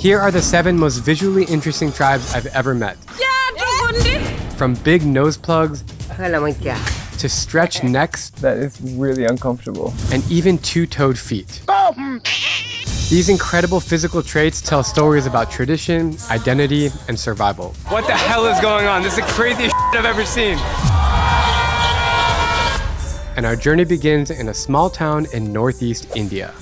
Here are the 7 most visually interesting tribes I've ever met. From big nose plugs to stretched necks That is really uncomfortable. and even two-toed feet. These incredible physical traits tell stories about tradition, identity, and survival. What the hell is going on? This is the craziest shit I've ever seen. And our journey begins in a small town in northeast India.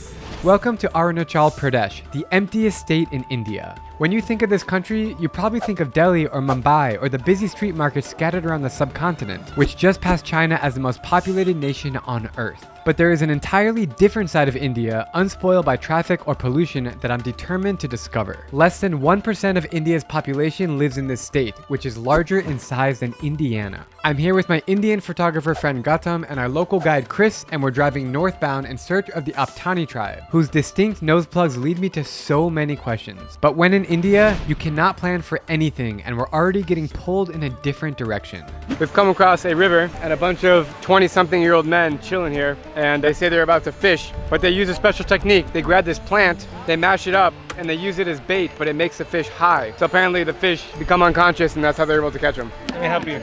Welcome to Arunachal Pradesh, the emptiest state in India. When you think of this country, you probably think of Delhi or Mumbai or the busy street markets scattered around the subcontinent, which just passed China as the most populated nation on Earth. But there is an entirely different side of India, unspoiled by traffic or pollution, that I'm determined to discover. Less than 1% of India's population lives in this state, which is larger in size than Indiana. I'm here with my Indian photographer friend Gautam and our local guide Chris, and we're driving northbound in search of the Apatani tribe, whose distinct nose plugs lead me to so many questions. But when in India, you cannot plan for anything, and we're already getting pulled in a different direction. We've come across a river and a bunch of 20-something-year-old men chilling here, and they say they're about to fish, but they use a special technique. They grab this plant, they mash it up, and they use it as bait, but it makes the fish high. So apparently the fish become unconscious, and that's how they're able to catch them. Let me help you.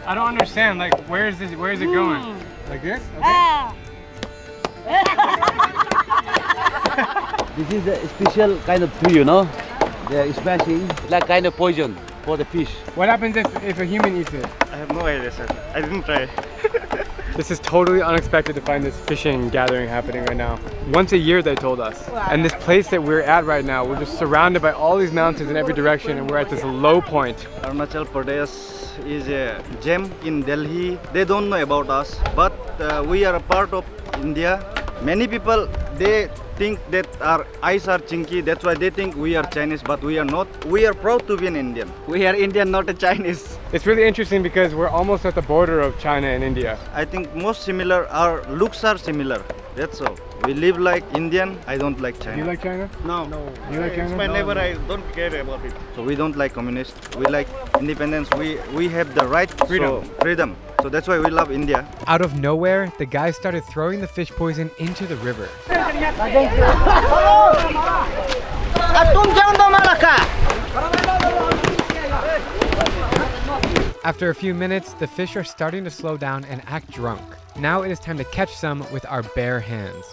I don't understand, like, where is it going? Like this? Okay. This is a special kind of tree, you know. They are smashing like kind of poison for the fish. What happens if a human eats it? I have no idea, sir. I didn't try. This is totally unexpected to find this fishing gathering happening right now. Once a year, they told us. And this place that we're at right now, we're just surrounded by all these mountains in every direction, and we're at this low point. Arunachal Pradesh is a gem in Delhi. They don't know about us, but we are a part of India. Many people, they think that our eyes are chinky, that's why they think we are Chinese, but we are not. We are proud to be an Indian. We are Indian, not a Chinese. It's really interesting because we're almost at the border of China and India. I think most similar, our looks are similar. That's all. We live like Indian. I don't like China. You like China? No. You like China? It's my neighbor. I don't care about it. So we don't like communists. We like independence. We have the right freedom. So that's why we love India. Out of nowhere, the guys started throwing the fish poison into the river. After a few minutes, the fish are starting to slow down and act drunk. Now it is time to catch some with our bare hands.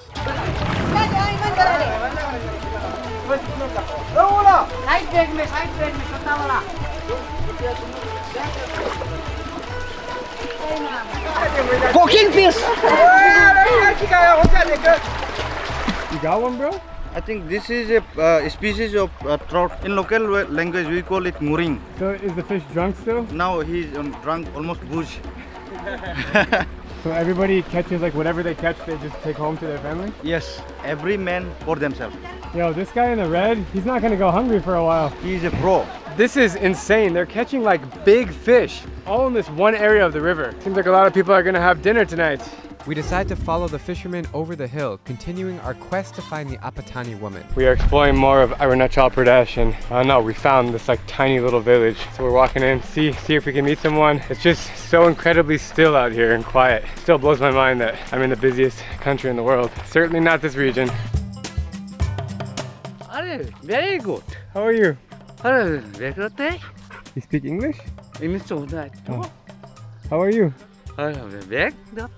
Cooking fish! You got one, bro? I think this is a species of trout. In local language, we call it muring. So is the fish drunk still? Now he's drunk, almost booze. So everybody catches like whatever they catch, they just take home to their family? Yes, every man for themselves. Yo, this guy in the red, he's not gonna go hungry for a while. He's a pro. This is insane. They're catching like big fish all in this one area of the river. Seems like a lot of people are gonna have dinner tonight. We decide to follow the fishermen over the hill, continuing our quest to find the Apatani woman. We are exploring more of Arunachal Pradesh, and I don't know, we found this like tiny little village. So we're walking in, see if we can meet someone. It's just so incredibly still out here and quiet. Still blows my mind that I'm in the busiest country in the world. Certainly not this region. Very good. How are you? Very good. You speak English? English too. Oh. How are you? Very good.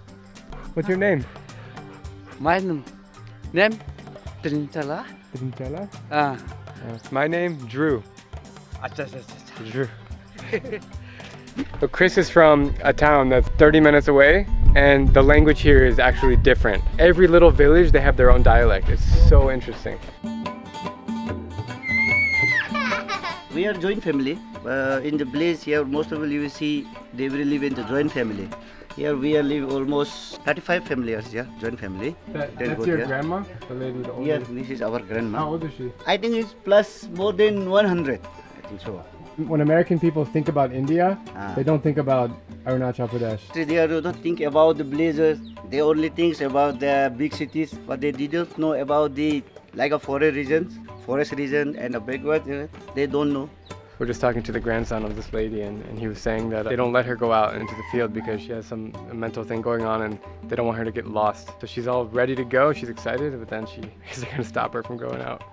What's your name? My name Trintala. Trintala? Ah. My name, Drew. Drew. So Chris is from a town that's 30 minutes away, and the language here is actually different. Every little village, they have their own dialect. It's so interesting. We are joint family. In the place here, most of you will see they will live in the joint family. Here we are live almost 35 families here, joint family. That's your grandma? The lady, the old Yes, lady? this is our grandma. How old is she? I think it's plus more than 100. I think so. When American people think about India, they don't think about Arunachal Pradesh. They don't think about the blazers. They only think about the big cities, but they didn't know about the like a forest region and a backward. They don't know. We're just talking to the grandson of this lady, and he was saying that they don't let her go out into the field because she has some mental thing going on and they don't want her to get lost. So she's all ready to go, she's excited, but then they're gonna stop her from going out.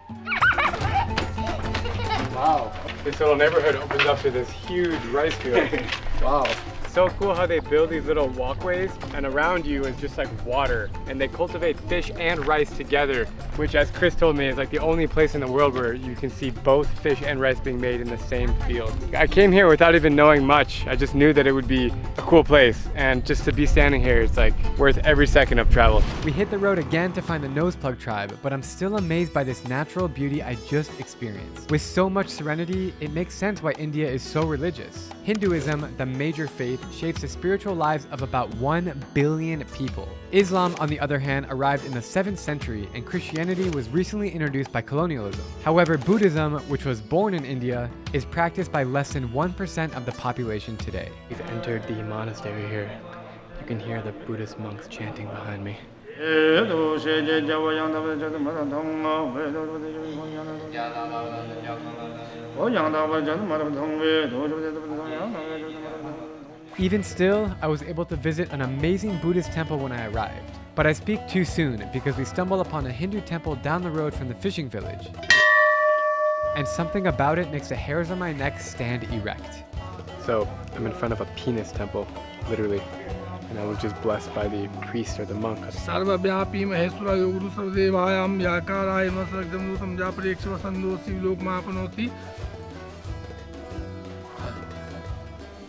Wow. This little neighborhood opens up to this huge rice field. Wow. So cool how they build these little walkways, and around you is just like water, and they cultivate fish and rice together, which, as Chris told me, is like the only place in the world where you can see both fish and rice being made in the same field. I came here without even knowing much. I just knew that it would be a cool place, and just to be standing here, it's like worth every second of travel. We hit the road again to find the Noseplug tribe, but I'm still amazed by this natural beauty I just experienced. With so much serenity, it makes sense why India is so religious. Hinduism, the major faith, shapes the spiritual lives of about 1 billion people. Islam, on the other hand, arrived in the 7th century, and Christianity was recently introduced by colonialism. However, Buddhism, which was born in India, is practiced by less than 1% of the population today. We've entered the monastery here. You can hear the Buddhist monks chanting behind me. Even still, I was able to visit an amazing Buddhist temple when I arrived. But I speak too soon because we stumbled upon a Hindu temple down the road from the fishing village. And something about it makes the hairs on my neck stand erect. So I'm in front of a penis temple, literally. And I was just blessed by the priest or the monk.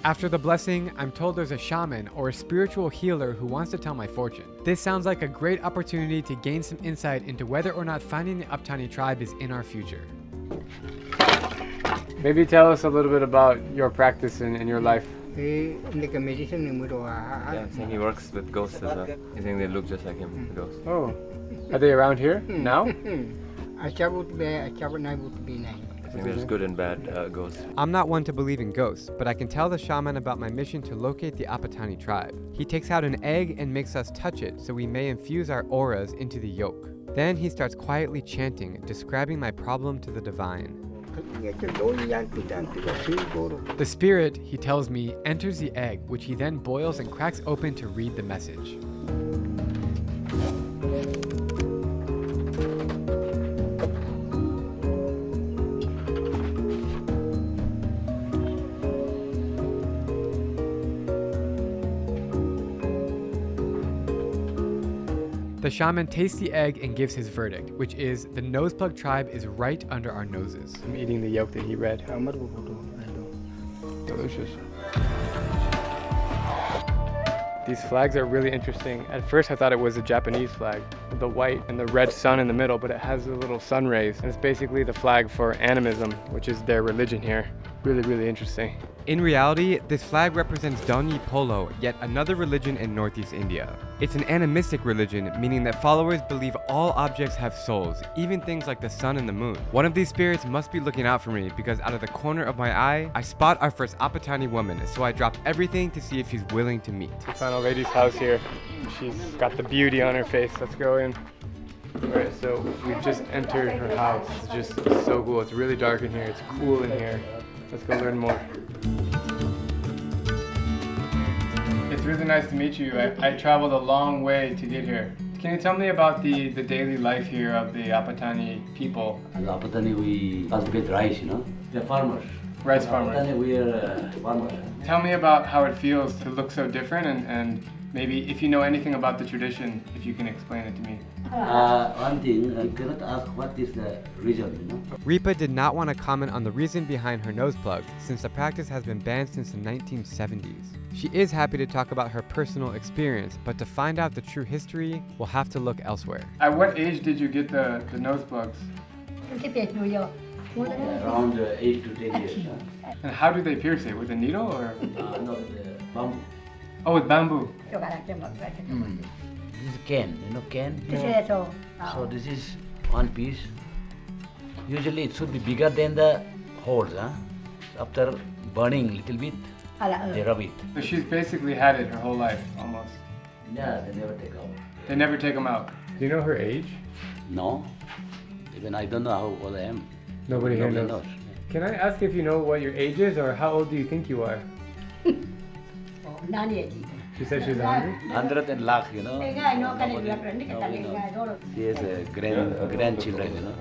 After the blessing, I'm told there's a shaman or a spiritual healer who wants to tell my fortune. This sounds like a great opportunity to gain some insight into whether or not finding the Apatani tribe is in our future. Maybe tell us a little bit about your practice in your life. Yeah, I think he works with ghosts as well. I think they look just like him, the ghosts. Oh, are they around here now? I think there's good and bad ghosts. I'm not one to believe in ghosts, but I can tell the shaman about my mission to locate the Apatani tribe. He takes out an egg and makes us touch it so we may infuse our auras into the yolk. Then he starts quietly chanting, describing my problem to the divine. The spirit, he tells me, enters the egg, which he then boils and cracks open to read the message. The shaman tastes the egg and gives his verdict, which is the Noseplug tribe is right under our noses. I'm eating the yolk that he read. Delicious. These flags are really interesting. At first I thought it was a Japanese flag, the white and the red sun in the middle, but it has the little sun rays. And it's basically the flag for animism, which is their religion here. Really, really interesting. In reality, this flag represents Donyi Polo, yet another religion in Northeast India. It's an animistic religion, meaning that followers believe all objects have souls, even things like the sun and the moon. One of these spirits must be looking out for me because out of the corner of my eye, I spot our first Apatani woman, so I drop everything to see if she's willing to meet. We found a lady's house here. She's got the beauty on her face. Let's go in. Alright, so we've just entered her house. It's just so cool. It's really dark in here. It's cool in here. Let's go learn more. It's really nice to meet you. I traveled a long way to get here. Can you tell me about the daily life here of the Apatani people? In Apatani, we cultivate rice, you know. They're farmers. Rice farmers. Apatani, we are farmers. Tell me about how it feels to look so different and maybe if you know anything about the tradition, if you can explain it to me. One thing, you cannot ask what is the reason, you know. Ripa did not want to comment on the reason behind her nose plug, since the practice has been banned since the 1970s. She is happy to talk about her personal experience, but to find out the true history, we'll have to look elsewhere. At what age did you get the nose plugs? Around 8 to 10 years. And how do they pierce it? With a needle or? No, the bamboo. Oh, with bamboo. This is cane, you know cane? So this is one piece. Usually it should be bigger than the holes. Huh? After burning little bit, they rub it. So she's basically had it her whole life, almost. Yeah, they never take out. They never take them out. Do you know her age? No. Even I don't know how old I am. Nobody here knows. Can I ask if you know what your age is or how old do you think you are? She said she's 100? 100 and lakh, you know. She has grandchildren, you know.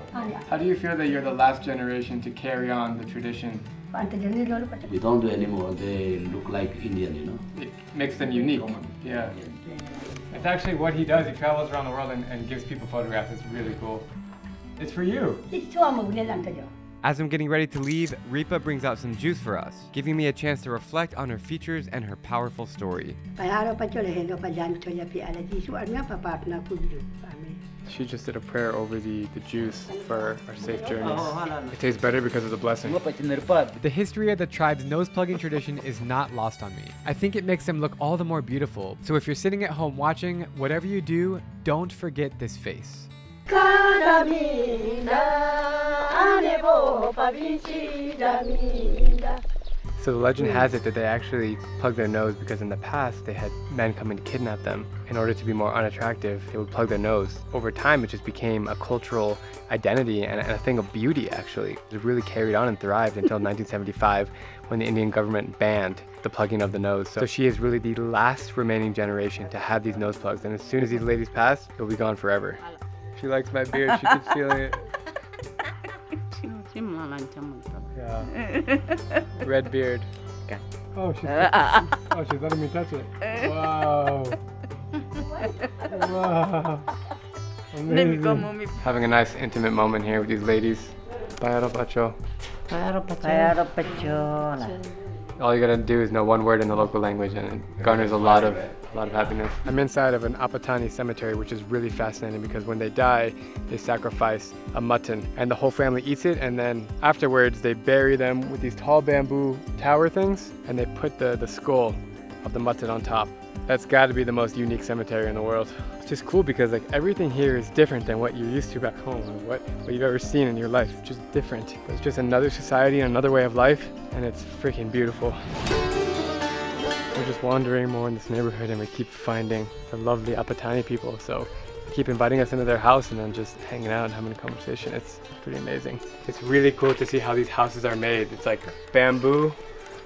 How do you feel that you're the last generation to carry on the tradition? We don't do anymore. They look like Indian, you know. It makes them unique. Yeah. It's actually what he does. He travels around the world and gives people photographs. It's really cool. It's for you. As I'm getting ready to leave, Ripa brings out some juice for us, giving me a chance to reflect on her features and her powerful story. She just did a prayer over the juice for our safe journeys. It tastes better because of the blessing. The history of the tribe's nose-plugging tradition is not lost on me. I think it makes them look all the more beautiful. So if you're sitting at home watching, whatever you do, don't forget this face. So the legend has it that they actually plug their nose because in the past they had men come and kidnap them. In order to be more unattractive, they would plug their nose. Over time, it just became a cultural identity and a thing of beauty, actually. It really carried on and thrived until 1975 when the Indian government banned the plugging of the nose. So she is really the last remaining generation to have these nose plugs. And as soon as these ladies pass, it'll be gone forever. She likes my beard. She keeps feeling it. Yeah. Red beard. Oh, she's letting me touch it. Wow. Wow. Amazing. Having a nice intimate moment here with these ladies. Bajau. All you gotta do is know one word in the local language and it garners a lot of happiness. I'm inside of an Apatani cemetery, which is really fascinating because when they die, they sacrifice a mutton and the whole family eats it, and then afterwards they bury them with these tall bamboo tower things and they put the skull of the mutton on top. That's gotta be the most unique cemetery in the world. It's just cool because like everything here is different than what you're used to back home or what you've ever seen in your life. It's just different. It's just another society and another way of life, and it's freaking beautiful. We're just wandering more in this neighborhood and we keep finding the lovely Apatani people. So they keep inviting us into their house and then just hanging out and having a conversation. It's pretty amazing. It's really cool to see how these houses are made. It's like bamboo,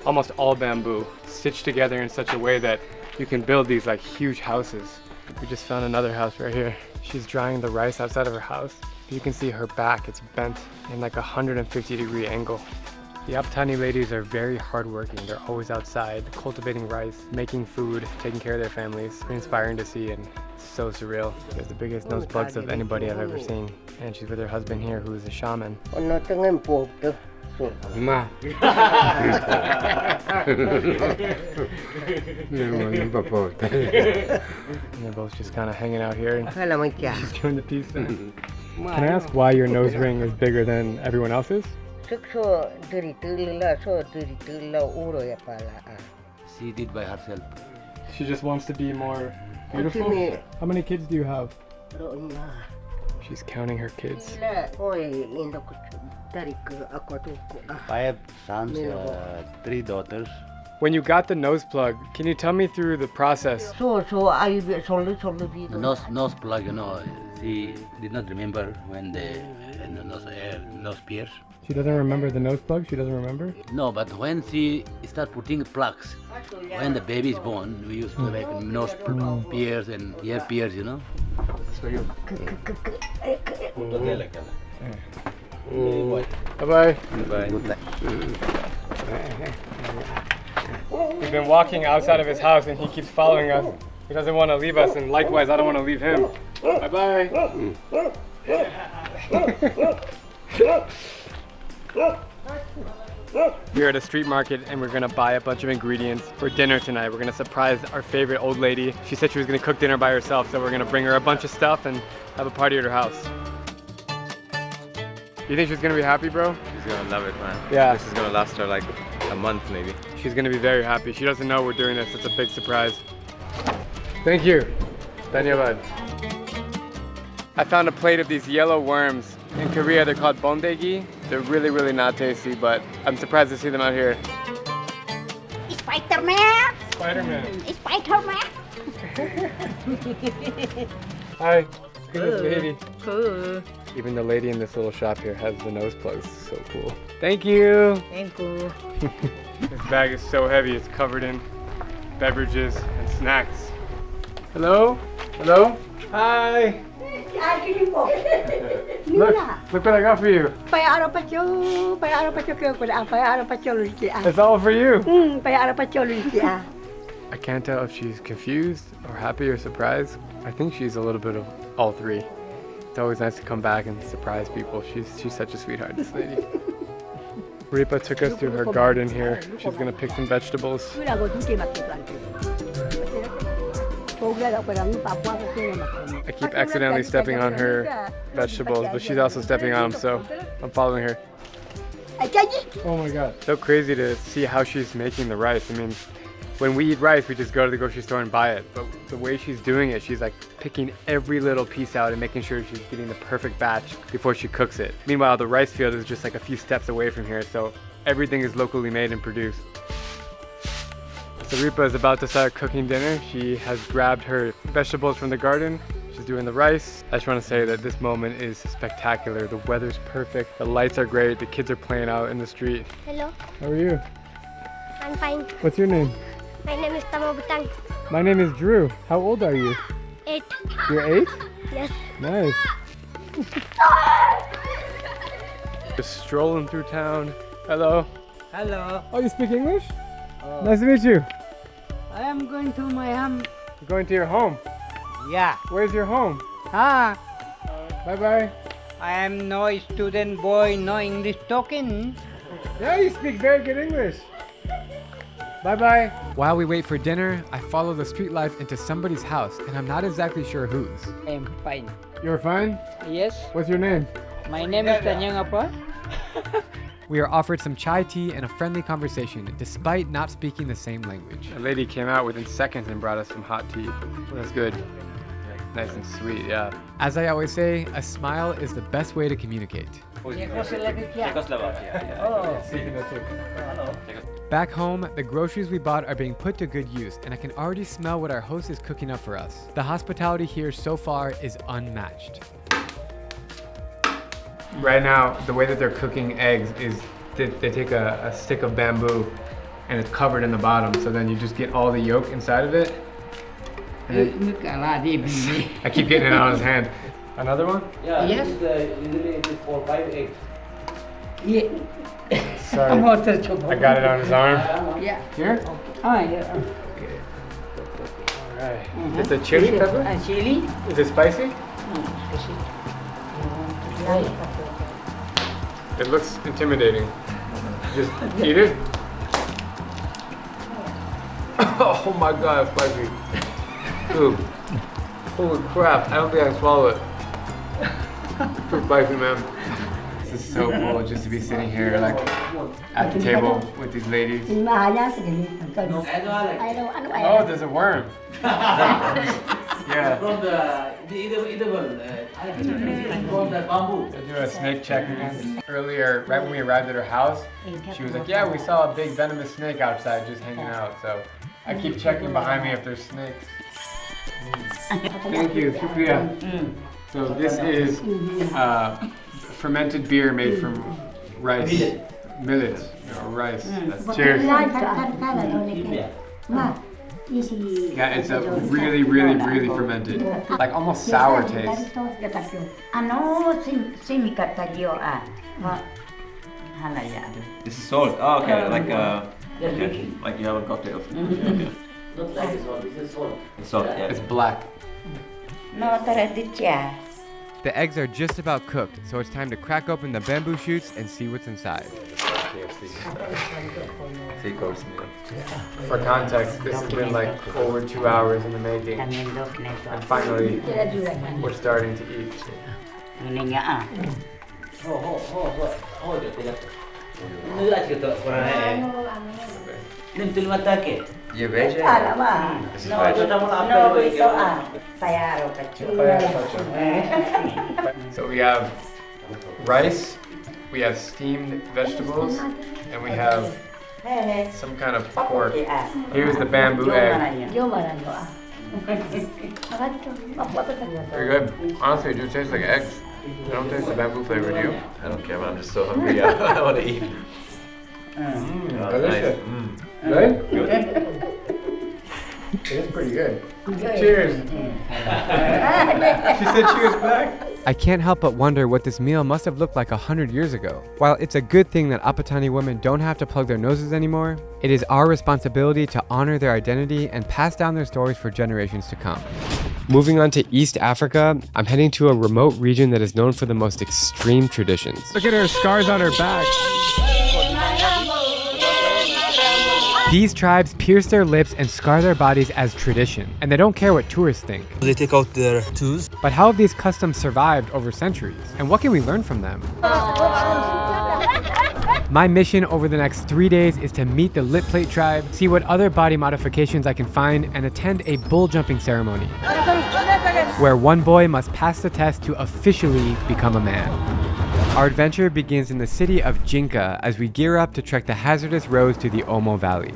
almost all bamboo, stitched together in such a way that you can build these like huge houses. We just found another house right here. She's drying the rice outside of her house. You can see her back, it's bent in like a 150-degree angle. The Apatani ladies are very hardworking. They're always outside, cultivating rice, making food, taking care of their families. Pretty inspiring to see and so surreal. She has the biggest nose plugs of anybody I've ever seen. And she's with her husband here, who is a shaman. Ma. And they're both just kind of hanging out here. And she's doing the peace sign. Can I ask why your nose ring is bigger than everyone else's? She did by herself. She just wants to be more beautiful? How many kids do you have? She's counting her kids. 5 sons, 3 daughters. When you got the nose plug, can you tell me through the process? The nose plug, you know, she did not remember when the nose pierced. She doesn't remember the nose plug? She doesn't remember? No, but when she start putting plugs, when the baby is born, we use like nose pierce and ear pierce, you know. Bye-bye. We've been walking outside of his house and he keeps following us. He doesn't want to leave us, and likewise, I don't want to leave him. Bye-bye. We're at a street market and we're gonna buy a bunch of ingredients for dinner tonight. We're gonna surprise our favorite old lady. She said she was gonna cook dinner by herself, so we're gonna bring her a bunch of stuff and have a party at her house. You think she's gonna be happy, bro? She's gonna love it, man. Yeah. This is gonna last her like a month, maybe. She's gonna be very happy. She doesn't know we're doing this. It's a big surprise. Thank you. Dhanyavad. I found a plate of these yellow worms. In Korea, they're called bondegi. They're really, really not tasty, but I'm surprised to see them out here. Spider-Man! Spider-Man. Spider-Man! Hi. Look at this lady. Even the lady in this little shop here has the nose plugs. So cool. Thank you. Thank you. This bag is so heavy. It's covered in beverages and snacks. Hello? Hello? Hi. Look what I got for you. It's all for you. I can't tell if she's confused or happy or surprised. I think she's a little bit of all three. It's always nice to come back and surprise people. She's such a sweetheart, this lady. Ripa took us to her garden here. She's gonna pick some vegetables. I keep accidentally stepping on her vegetables, but she's also stepping on them, so I'm following her. Oh my god. So crazy to see how she's making the rice. I mean, when we eat rice, we just go to the grocery store and buy it. But the way she's doing it, she's like picking every little piece out and making sure she's getting the perfect batch before she cooks it. Meanwhile, the rice field is just like a few steps away from here, so everything is locally made and produced. So Ripa is about to start cooking dinner. She has grabbed her vegetables from the garden. She's doing the rice. I just want to say that this moment is spectacular. The weather's perfect. The lights are great. The kids are playing out in the street. Hello, How are you? I'm fine. What's your name? My name is Tamo Butang. My name is Drew. How old are you? 8. You're 8? Yes. Nice. Just strolling through town. Hello. Hello. Oh, you speak English? Nice to meet you. I am going to my home. You're going to your home. Yeah. Where's your home? Ah, Bye-bye. I am no student boy, no English talking. Yeah, you speak very good English. Bye-bye. While we wait for dinner, I follow the street life into somebody's house, and I'm not exactly sure whose. I am fine. You're fine? Yes. What's your name? My name is Tanyang Apa. We are offered some chai tea and a friendly conversation, despite not speaking the same language. A lady came out within seconds and brought us some hot tea. That's good. Nice and sweet, yeah. As I always say, a smile is the best way to communicate. Back home, the groceries we bought are being put to good use, and I can already smell what our host is cooking up for us. The hospitality here so far is unmatched. Right now, the way that they're cooking eggs is they take a stick of bamboo and it's covered in the bottom, so then you just get all the yolk inside of it. And I keep getting it on his hand. Another one? Yeah, Yes. Usually it is 4 5 eggs. Sorry, I got it on his arm. Yeah. Here? Ah, yeah. Okay. Alright. It's a chili pepper? Chili. Is it spicy? It looks intimidating. Just eat it. Oh my god, it's spicy. Dude. Holy crap, I don't think I can swallow it. It's too spicy, man. This is so cool just to be sitting here like at the table with these ladies. Oh, there's a worm. Yeah. From the edible, from the bamboo. We'll do a snake check again. Earlier, right when we arrived at her house, she was like, yeah, we saw a big venomous snake outside just hanging out. So I keep checking behind me if there's snakes. Thank you, shukriya. So this is fermented beer made from rice. Millet. Or rice. Cheers. Yeah, it's a really, really, really fermented. Like almost sour taste. This is salt. Oh, okay. Like They're drinking. like you have a cocktail. Okay. Not like salt, this is salt. Salt. Yeah. It's black. The eggs are just about cooked, so it's time to crack open the bamboo shoots and see what's inside. 3-course meal. For context, this has been like over 2 hours in the making, and finally, we're starting to eat. You veg? This is veg. So we have rice, we have steamed vegetables, and we have some kind of pork. Here's the bamboo egg. Very good. Honestly, it just tastes like eggs. I don't taste the bamboo flavor, do you? I don't care, but I'm just so hungry. I want to eat. Delicious. Good? Good. It is pretty good. Cheers. She said cheers back. I can't help but wonder what this meal must have looked like 100 years ago. While it's a good thing that Apatani women don't have to plug their noses anymore, it is our responsibility to honor their identity and pass down their stories for generations to come. Moving on to East Africa, I'm heading to a remote region that is known for the most extreme traditions. Look at her scars on her back. These tribes pierce their lips and scar their bodies as tradition, and they don't care what tourists think. They take out their tools. But how have these customs survived over centuries? And what can we learn from them? My mission over the next 3 days is to meet the lip plate tribe, see what other body modifications I can find, and attend a bull jumping ceremony, where one boy must pass the test to officially become a man. Our adventure begins in the city of Jinka as we gear up to trek the hazardous roads to the Omo Valley.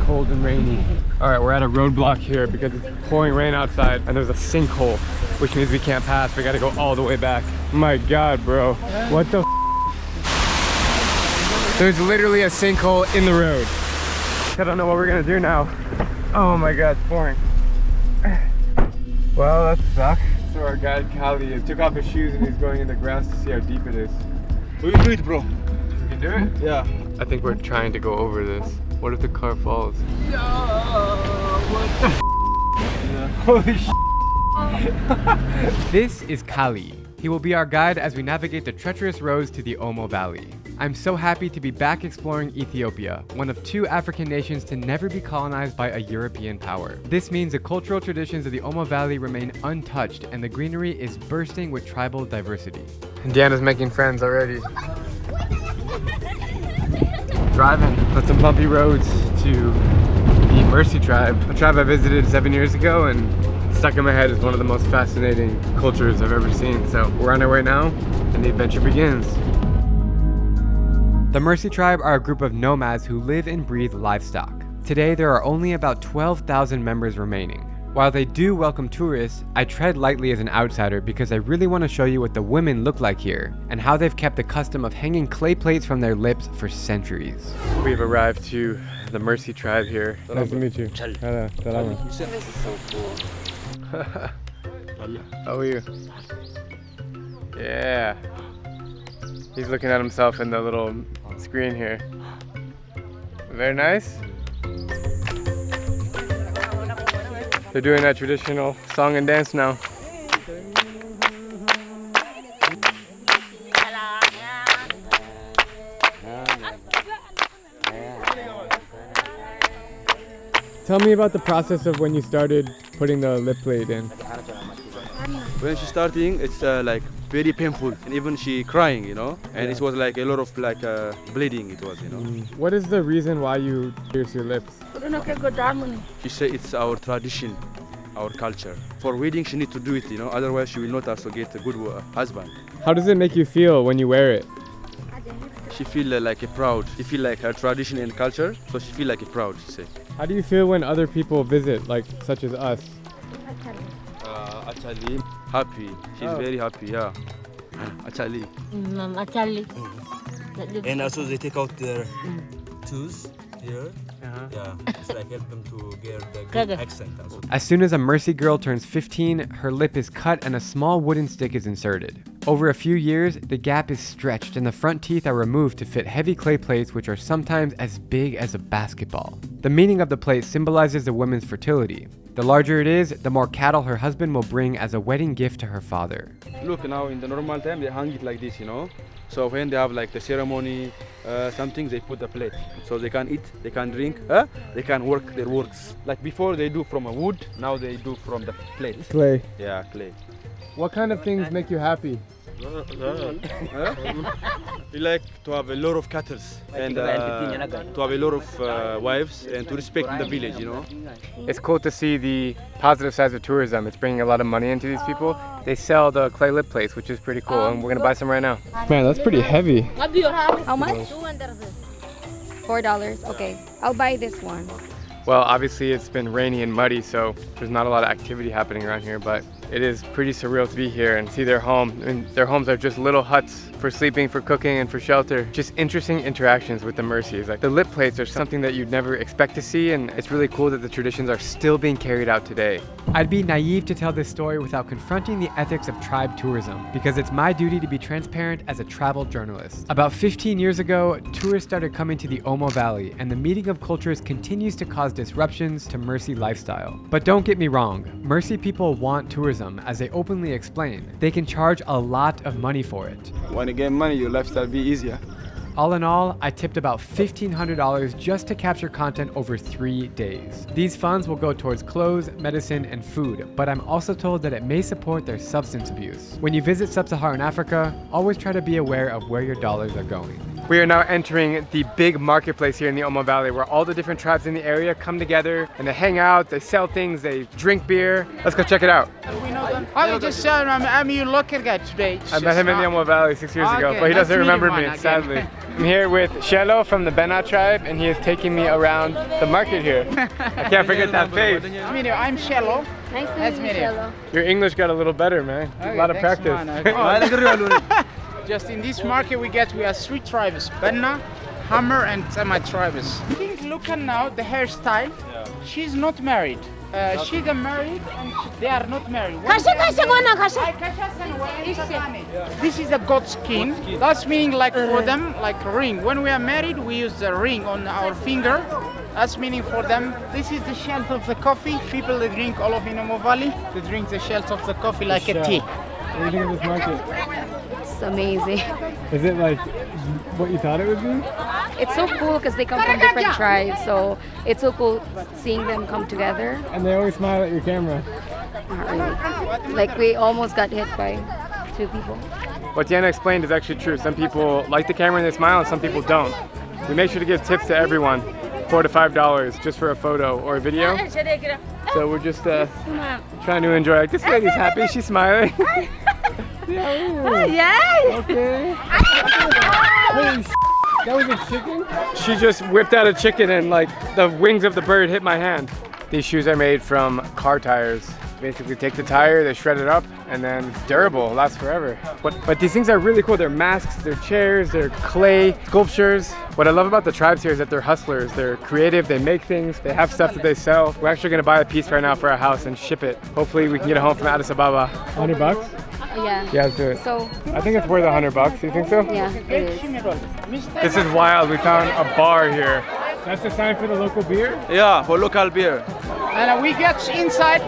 Cold and rainy. All right, we're at a roadblock here because it's pouring rain outside and there's a sinkhole, which means we can't pass. We gotta go all the way back. My God, bro. What the There's literally a sinkhole in the road. I don't know what we're gonna do now. Oh my God, it's pouring. Well, that sucks. So our guide Kali took off his shoes and he's going in the grass to see how deep it is. We can do it, bro. You can do it? Yeah. I think we're trying to go over this. What if the car falls? No, what the Holy sh! This is Kali. He will be our guide as we navigate the treacherous roads to the Omo Valley. I'm so happy to be back exploring Ethiopia, one of 2 African nations to never be colonized by a European power. This means the cultural traditions of the Omo Valley remain untouched and the greenery is bursting with tribal diversity. And Deanna's making friends already. Driving on some bumpy roads to the Mursi tribe, a tribe I visited 7 years ago and stuck in my head as one of the most fascinating cultures I've ever seen. So we're on our way now and the adventure begins. The Mursi tribe are a group of nomads who live and breathe livestock. Today there are only about 12,000 members remaining. While they do welcome tourists, I tread lightly as an outsider because I really want to show you what the women look like here and how they've kept the custom of hanging clay plates from their lips for centuries. We've arrived to the Mursi tribe here. Nice to meet you. Hello. This is so cool. How are you? Yeah. He's looking at himself in the little screen here. Very nice. They're doing that traditional song and dance now. Tell me about the process of when you started putting the lip plate in. When she's starting, it's like very painful, and even she crying, you know, and it was like a lot of like bleeding. It was, you know. What is the reason why you pierce your lips? She said it's our tradition, our culture. For wedding, she need to do it, you know. Otherwise, she will not also get a good husband. How does it make you feel when you wear it? She feel like a proud. She feel like her tradition and culture, so she feel like a proud. She say. How do you feel when other people visit, like such as us? Actually, happy. She's very happy. Yeah. Actually. And also they take out their tools here. Yeah, it's like help them to get the good accent also. As soon as a Mursi girl turns 15, her lip is cut and a small wooden stick is inserted. Over a few years, the gap is stretched and the front teeth are removed to fit heavy clay plates which are sometimes as big as a basketball. The meaning of the plate symbolizes the woman's fertility. The larger it is, the more cattle her husband will bring as a wedding gift to her father. Look, now in the normal time they hang it like this, you know. So when they have like the ceremony, something, they put the plate. So they can eat, they can drink, they can work their works. Like before they do from a wood, now they do from the plate. Clay. Yeah, clay. What kind of things make you happy? We like to have a lot of cattle and to have a lot of wives and to respect in the village, you know. It's cool to see the positive sides of tourism. It's bringing a lot of money into these people. They sell the clay lip plates, which is pretty cool, and we're gonna buy some right now. Man, that's pretty heavy. How much? $4. Okay, I'll buy this one. Well, obviously it's been rainy and muddy, so there's not a lot of activity happening around here, but it is pretty surreal to be here and see their home. And their homes are just little huts for sleeping, for cooking, and for shelter. Just interesting interactions with the Mursis. Like the lip plates are something that you'd never expect to see, and it's really cool that the traditions are still being carried out today. I'd be naive to tell this story without confronting the ethics of tribe tourism, because it's my duty to be transparent as a travel journalist. About 15 years ago, tourists started coming to the Omo Valley, and the meeting of cultures continues to cause disruptions to Mursi lifestyle. But don't get me wrong, Mursi people want tourism, as they openly explain. They can charge a lot of money for it. When you get money, your lifestyle be easier. All in all, I tipped about $1,500 just to capture content over 3 days. These funds will go towards clothes, medicine, and food, but I'm also told that it may support their substance abuse. When you visit sub-Saharan Africa, always try to be aware of where your dollars are going. We are now entering the big marketplace here in the Omo Valley, where all the different tribes in the area come together and they hang out, they sell things, they drink beer. Let's go check it out. I just said I'm your local guy today. I met him in the Omo Valley 6 years ago, but he doesn't remember me, sadly. I'm here with Shelo from the Bena tribe, and he is taking me around the market here. I can't forget that face. I'm Shelo. Nice to meet you, Shelo. Your English got a little better, man. A lot of practice. Just in this market we have 3 tribes: Bena, Hammer, and Semite tribes. Look at now the hairstyle. She's not married. She's married and they are not married. This is a goat skin. That's meaning like for them like a ring. When we are married, we use the ring on our finger. That's meaning for them. This is the shelf of the coffee. People that drink all of Omo Valley, they drink the shelf of the coffee like a tea. What do you think of this market? It's amazing. Is it like what you thought it would be? It's so cool because they come from different tribes, so it's so cool seeing them come together. And they always smile at your camera. Not really. Like we almost got hit by 2 people. What Diana explained is actually true. Some people like the camera and they smile, and some people don't. We make sure to give tips to everyone, $4 to $5 just for a photo or a video. So we're just trying to enjoy. Like, this lady's happy, she's smiling. Yeah. Okay. Holy that was a chicken? She just whipped out a chicken and like the wings of the bird hit my hand. These shoes are made from car tires. Basically take the tire, they shred it up, and then durable, lasts forever. But these things are really cool. They're masks, they're chairs, they're clay sculptures. What I love about the tribes here is that they're hustlers. They're creative, they make things, they have stuff that they sell. We're actually gonna buy a piece right now for our house and ship it. Hopefully we can get it home from Addis Ababa. $100? Yeah. Yeah, let's do it. So I think it's worth $100. You think so? yeah, it is. This is wild. We found a bar here. That's the sign for the local beer? Yeah, for local beer. And we get inside.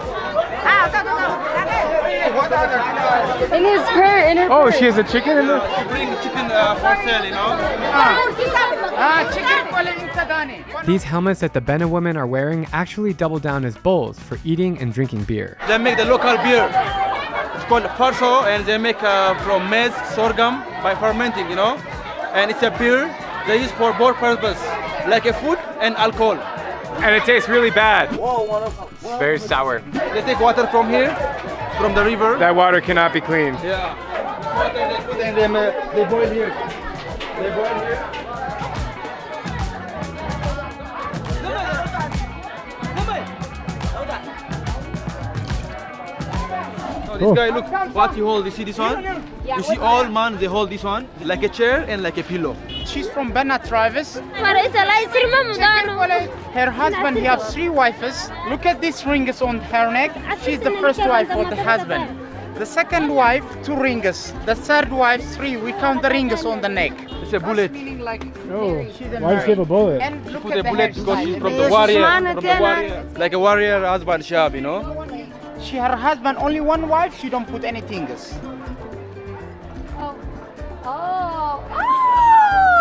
In his her. Oh, she has a chicken in there? Bring chicken for sale, you know? These helmets that the Bena women are wearing actually double down as bowls for eating and drinking beer. They make the local beer. It's called farso, and they make from maize, sorghum, by fermenting, you know? And it's a beer they use for both purposes, like a food and alcohol. And it tastes really bad. Very sour. They take water from here, from the river. That water cannot be clean. Yeah. Water they put in them, they boil here. They boil here. This guy, look what he hold. You see this one? You see all man, they hold this one like a chair and like a pillow. She's from Bena tribes. Her husband, he has 3 wives. Look at these rings on her neck. She's the first wife for the husband. The second wife, 2 rings. The third wife, 3. We count the rings on the neck. It's a bullet. Oh, why does she have a bullet? And look Put at a the bullet because hairstyle. she's from the warrior. From the warrior. Like a warrior husband she have, you know? She, her husband, only 1 wife. She don't put anything else.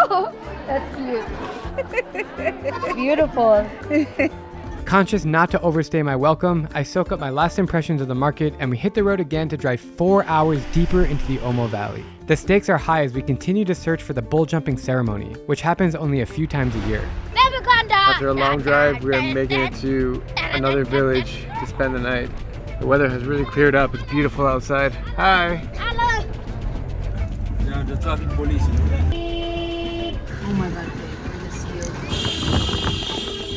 Oh, that's cute. Beautiful. Conscious not to overstay my welcome, I soak up my last impressions of the market and we hit the road again to drive 4 hours deeper into the Omo Valley. The stakes are high as we continue to search for the bull jumping ceremony, which happens only a few times a year. After a long drive, we are making it to another village to spend the night. The weather has really cleared up. It's beautiful outside. Hi. Hello. Yeah, the traffic police. Oh my god,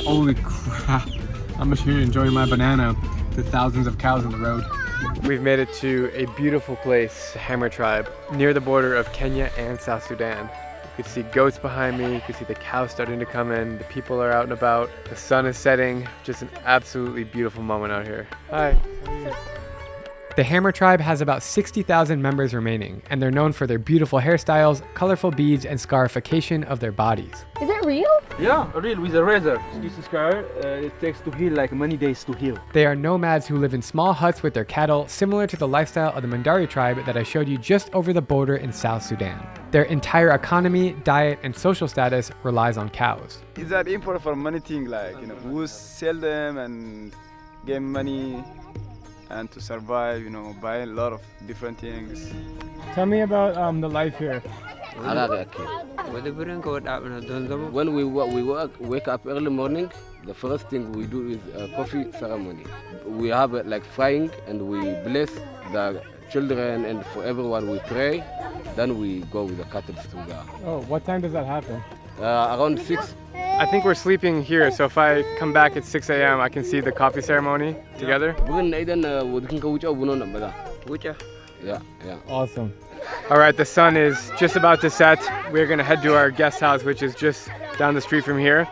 Holy crap. I'm just here enjoying my banana to thousands of cows on the road. We've made it to a beautiful place, Hammer Tribe, near the border of Kenya and South Sudan. You can see goats behind me, you can see the cows starting to come in, the people are out and about, the sun is setting, just an absolutely beautiful moment out here. Hi. The Hammer Tribe has about 60,000 members remaining, and they're known for their beautiful hairstyles, colorful beads, and scarification of their bodies. Is it real? Yeah, real with a razor. This scar, it takes to heal like many days to heal. They are nomads who live in small huts with their cattle, similar to the lifestyle of the Mandari tribe that I showed you just over the border in South Sudan. Their entire economy, diet, and social status relies on cows. It's that important for many things, like, who sell them and get money and to survive, buy a lot of different things. Tell me about the life here. When we wake up early morning, the first thing we do is a coffee ceremony. We have like frying and we bless the children and for everyone we pray. Then we go with the cattle to the... Oh, what time does that happen? Around 6. I think we're sleeping here, so if I come back at 6 a.m., I can see the coffee ceremony together. Yeah. Awesome. All right, the sun is just about to set. We're gonna head to our guest house, which is just down the street from here,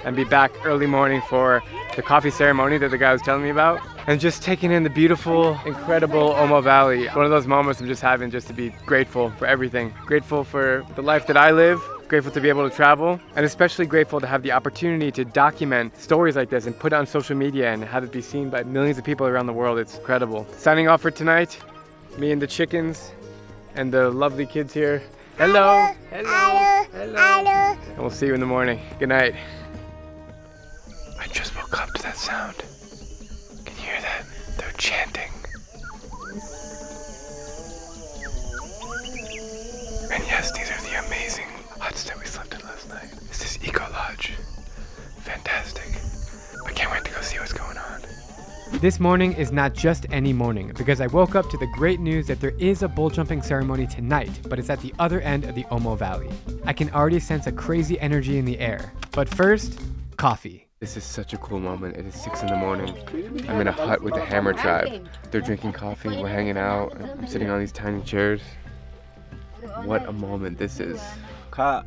and be back early morning for the coffee ceremony that the guy was telling me about. And just taking in the beautiful, incredible Omo Valley. One of those moments I'm just having just to be grateful for everything. Grateful for the life that I live, grateful to be able to travel, and especially grateful to have the opportunity to document stories like this and put it on social media and have it be seen by millions of people around the world. It's incredible. Signing off for tonight, me and the chickens and the lovely kids here. Hello. Hello. Hello. And we'll see you in the morning. Good night. I just woke up to that sound. Can you hear that? They're chanting. And yes, these are the amazing huts that we slept in last night. This is Eco Lodge. Fantastic. I can't wait to go see what's going on. This morning is not just any morning, because I woke up to the great news that there is a bull jumping ceremony tonight, but it's at the other end of the Omo Valley. I can already sense a crazy energy in the air. But first, coffee. This is such a cool moment. It is 6 in the morning. I'm in a hut with the Hammer Tribe. They're drinking coffee, we're hanging out, I'm sitting on these tiny chairs. What a moment this is. It's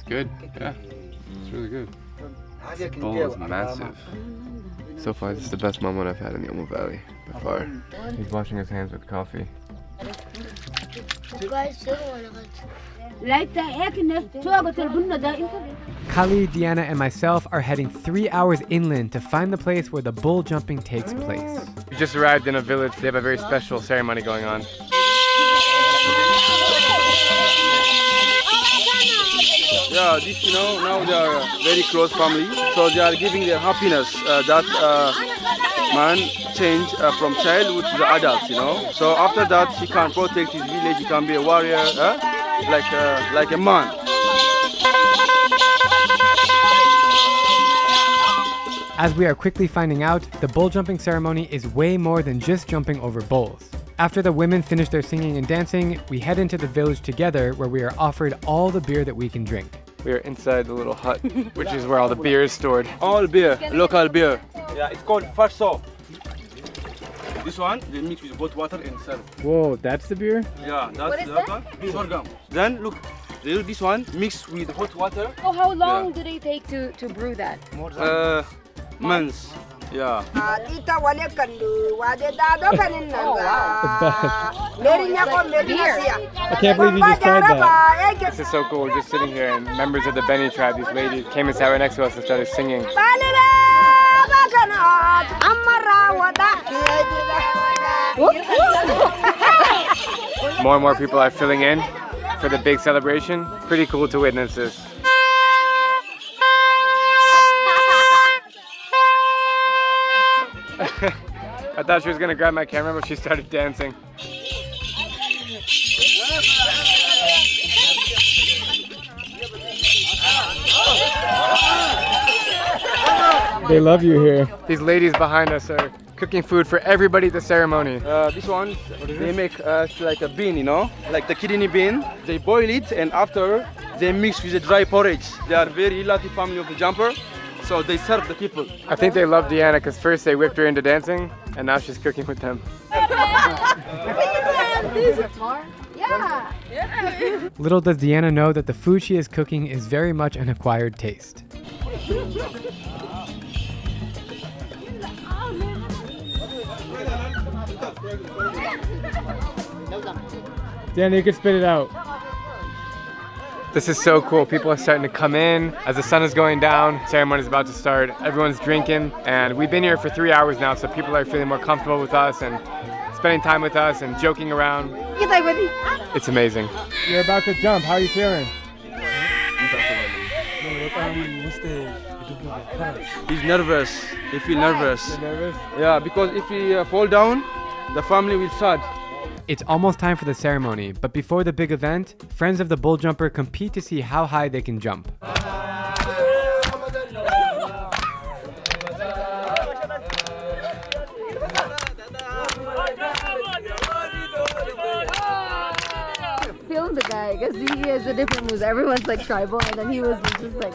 good, yeah. It's really good. This bowl is massive. So far, this is the best moment I've had in the Omo Valley by far. He's washing his hands with coffee. Kali, Diana, and myself are heading 3 hours inland to find the place where the bull jumping takes place. We just arrived in a village. They have a very special ceremony going on. Yeah, this, now they are very close family, so they are giving their happiness that man change from childhood to the adults, So after that, he can protect his village, he can be a warrior, like a man. As we are quickly finding out, the bull jumping ceremony is way more than just jumping over bulls. After the women finish their singing and dancing, we head into the village together where we are offered all the beer that we can drink. We are inside the little hut, which is where all the beer is stored. All beer, local beer. Yeah, it's called farso. This one, they mix with hot water and serve. Whoa, that's the beer? Yeah, that's that one. Sorghum. Then look, they do this one mixed with hot water. Oh, how long do they take to brew that? Months. Yeah. I can't believe you just tried that. This is so cool. We're just sitting here and members of the Beni tribe, these ladies, came and sat right next to us and started singing. More and more people are filling in for the big celebration. Pretty cool to witness this. I thought she was gonna grab my camera, but she started dancing. They love you here. These ladies behind us are cooking food for everybody at the ceremony. This one, they make like a bean, you know, like the kidney bean. They boil it and after they mix with the dry porridge. They are very lucky family of the jumper, so they serve the people. I think they love Deanna because first they whipped her into dancing and now she's cooking with them. Little does Deanna know that the food she is cooking is very much an acquired taste. Deanna, you can spit it out. This is so cool. People are starting to come in as the sun is going down. Ceremony is about to start. Everyone's drinking, and we've been here for 3 hours now, so people are feeling more comfortable with us and spending time with us and joking around. It's amazing. You're about to jump. How are you feeling? He's nervous. He feels nervous. You're nervous? Yeah, because if he fall down, the family will sad. It's almost time for the ceremony, but before the big event, friends of the bull jumper compete to see how high they can jump. Film the guy because he has a different moves. Everyone's like tribal, and then he was just like,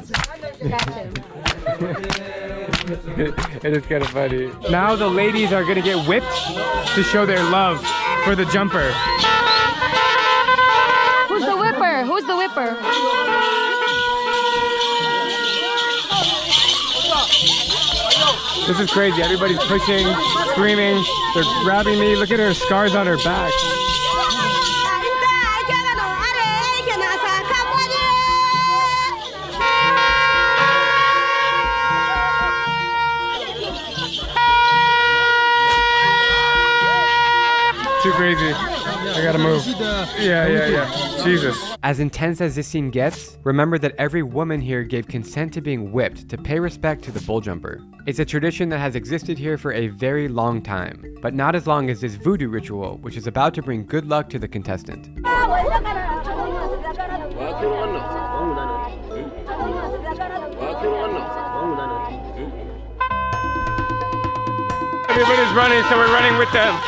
catch him. It is kind of funny. Now the ladies are gonna get whipped to show their love for the jumper. Who's the whipper? Who's the whipper? This is crazy. Everybody's pushing, screaming. They're grabbing me. Look at her scars on her back. Too crazy. I gotta move. Yeah. Jesus. As intense as this scene gets, remember that every woman here gave consent to being whipped to pay respect to the bull jumper. It's a tradition that has existed here for a very long time, but not as long as this voodoo ritual, which is about to bring good luck to the contestant. Everybody's running, so we're running with them.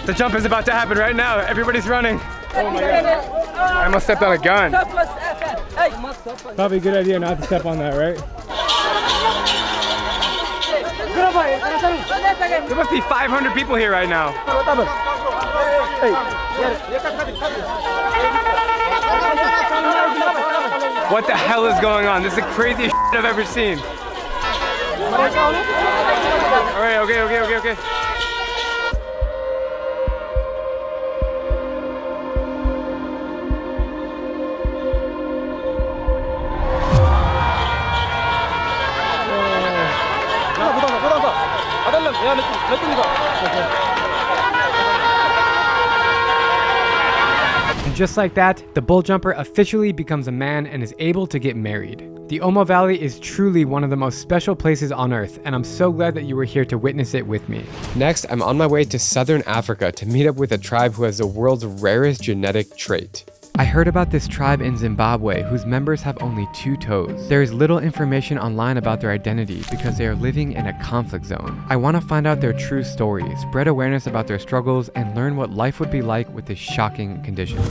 The jump is about to happen right now. Everybody's running. Oh my God. I almost stepped on a gun. Probably a good idea not to step on that, right? There must be 500 people here right now. What the hell is going on? This is the craziest shit I've ever seen. Alright, okay. And just like that, the bull jumper officially becomes a man and is able to get married. The Omo Valley is truly one of the most special places on earth, and I'm so glad that you were here to witness it with me. Next, I'm on my way to southern Africa to meet up with a tribe who has the world's rarest genetic trait. I heard about this tribe in Zimbabwe whose members have only 2 toes. There is little information online about their identity because they are living in a conflict zone. I want to find out their true story, spread awareness about their struggles, and learn what life would be like with this shocking condition.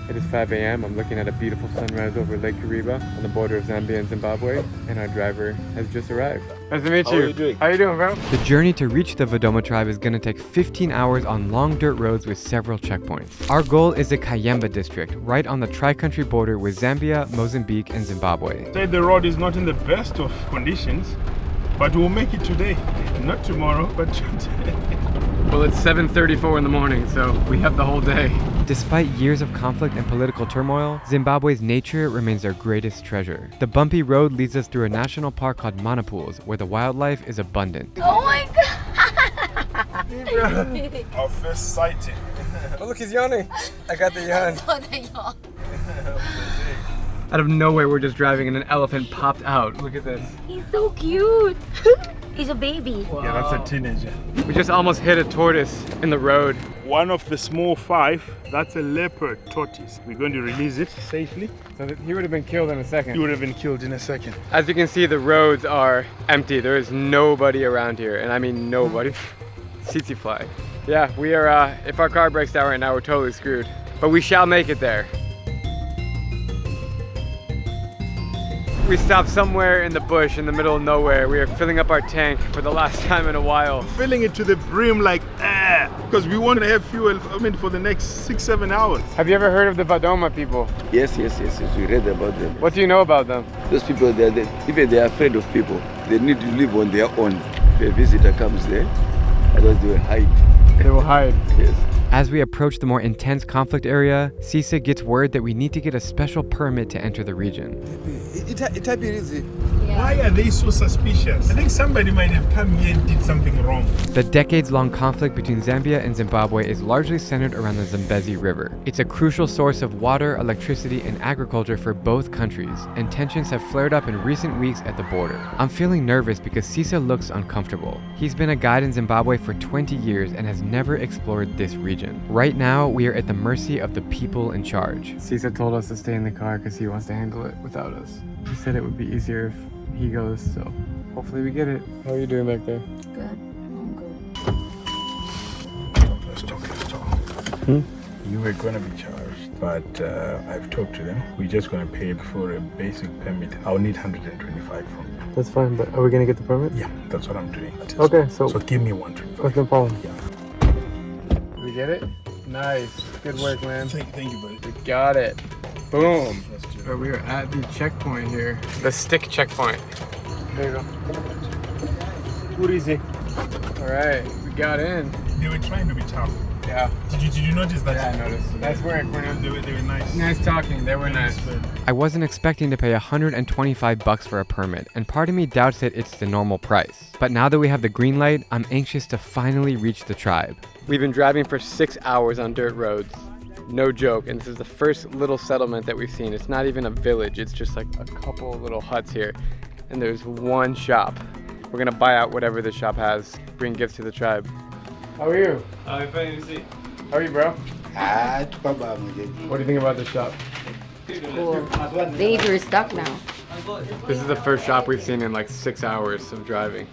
It is 5 a.m. I'm looking at a beautiful sunrise over Lake Kariba on the border of Zambia and Zimbabwe, and our driver has just arrived. Nice to meet you. How are you doing? How you doing, bro? The journey to reach the Vadoma tribe is going to take 15 hours on long dirt roads with several checkpoints. Our goal is the Kayemba district, right on the tri-country border with Zambia, Mozambique, and Zimbabwe. The road is not in the best of conditions, but we'll make it today. Not tomorrow, but today. Well, it's 7:34 in the morning, so we have the whole day. Despite years of conflict and political turmoil, Zimbabwe's nature remains their greatest treasure. The bumpy road leads us through a national park called Manapools, where the wildlife is abundant. Oh my God! Our first sighting. Oh, look, he's yawning. I got the yawn. I saw the yawn. Out of nowhere, we're just driving and an elephant popped out. Look at this. He's so cute. He's a baby. Wow. Yeah, that's a teenager. We just almost hit a tortoise in the road. one of the small 5, that's a leopard tortoise. We're going to release it safely. So he would have been killed in a second. He would have been killed in a second. As you can see, the roads are empty. There is nobody around here, and I mean nobody. Tsetse fly. Yeah, we are, if our car breaks down right now, we're totally screwed. But we shall make it there. We stopped somewhere in the bush in the middle of nowhere. We are filling up our tank for the last time in a while. Filling it to the brim like, because we want to have fuel, for the next 6-7 hours. Have you ever heard of the Vadoma people? Yes. We read about them. What do you know about them? Those people, even they are afraid of people. They need to live on their own. If a visitor comes there, otherwise they will hide. They will hide? Yes. As we approach the more intense conflict area, Sisa gets word that we need to get a special permit to enter the region. Why are they so suspicious? I think somebody might have come here and did something wrong. The decades-long conflict between Zambia and Zimbabwe is largely centered around the Zambezi River. It's a crucial source of water, electricity, and agriculture for both countries, and tensions have flared up in recent weeks at the border. I'm feeling nervous because Sisa looks uncomfortable. He's been a guide in Zimbabwe for 20 years and has never explored this region. Right now, we are at the mercy of the people in charge. Sisa told us to stay in the car because he wants to handle it without us. He said it would be easier if he goes, so hopefully we get it. How are you doing back there? Good. I'm good. Let's talk. Hmm? You were going to be charged, but I've talked to them. We're just going to pay for a basic permit. I'll need 125 from you. That's fine, but are we going to get the permit? Yeah, that's what I'm doing. Okay, so give me 125. What's the problem? Yeah. We get it? Nice. Good work, man. Thank you, buddy. We got it. Boom. So we are at the checkpoint here. The stick checkpoint. There you go. What is it? All right, we got in. They were trying to be tough. Yeah. Did you notice that? Yeah, I noticed. Nice work, man. They were nice. Nice talking. They were nice. I wasn't expecting to pay $125 for a permit, and part of me doubts that it's the normal price. But now that we have the green light, I'm anxious to finally reach the tribe. We've been driving for 6 hours on dirt roads. No joke, and this is the first little settlement that we've seen. It's not even a village, it's just like a couple little huts here. And there's one shop. We're gonna buy out whatever this shop has, bring gifts to the tribe. How are you? I'm fine, you see. How are you, bro? What do you think about this shop? Cool. They need to restock now. This is the first shop we've seen in like 6 hours of driving.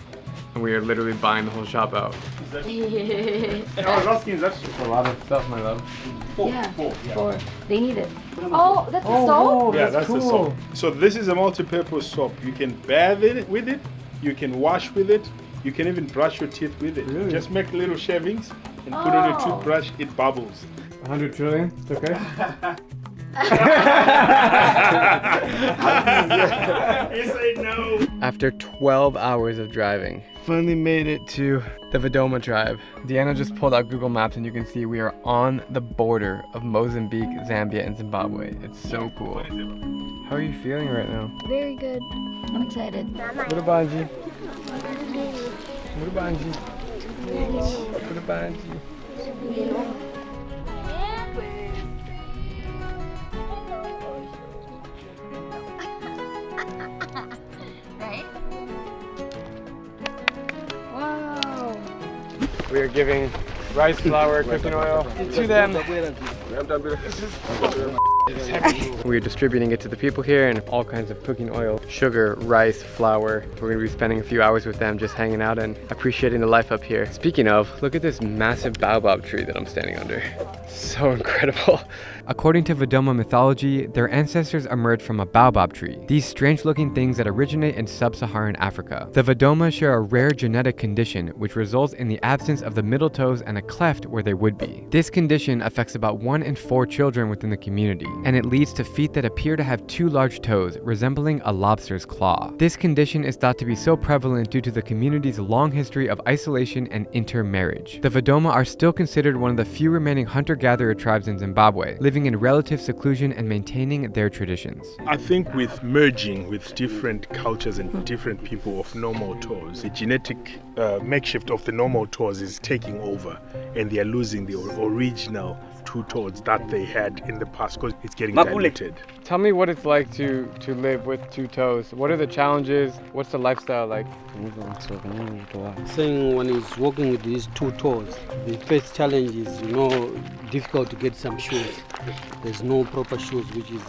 And we are literally buying the whole shop out. Yeah. I was asking, that's a lot of stuff, my love. Four. They need it. Oh, that's a soap? Yeah, that's the soap. So this is a multi-purpose soap. You can bathe it with it, you can wash with it, you can even brush your teeth with it. Really? Just make little shavings and put on your toothbrush, it bubbles. 100 trillion? It's okay? You say no. After 12 hours of driving, finally made it to the Vadoma tribe. Deanna just pulled out Google Maps and you can see we are on the border of Mozambique, Zambia, and Zimbabwe. It's so cool. How are you feeling right now? Very good. I'm excited. Murubanji. Murubanji. Murubanji. Wow. We are giving rice flour, cooking oil to them. We are distributing it to the people here and all kinds of cooking oil, sugar, rice, flour. We're going to be spending a few hours with them just hanging out and appreciating the life up here. Speaking of, look at this massive baobab tree that I'm standing under. So incredible. According to Vadoma mythology, their ancestors emerged from a baobab tree, these strange-looking things that originate in sub-Saharan Africa. The Vadoma share a rare genetic condition which results in the absence of the middle toes and a cleft where they would be. This condition affects about 1 in 4 children within the community, and it leads to feet that appear to have 2 large toes, resembling a lobster's claw. This condition is thought to be so prevalent due to the community's long history of isolation and intermarriage. The Vadoma are still considered one of the few remaining hunter-gatherer tribes in Zimbabwe, living in relative seclusion and maintaining their traditions. I think with merging with different cultures and different people of normal toes, the genetic makeshift of the normal toes is taking over and they are losing the original two toes that they had in the past because it's getting diluted. Tell me what it's like to live with two toes. What are the challenges? What's the lifestyle like? Saying when he's walking with these two toes, the first challenge is, difficult to get some shoes. There's no proper shoes, which is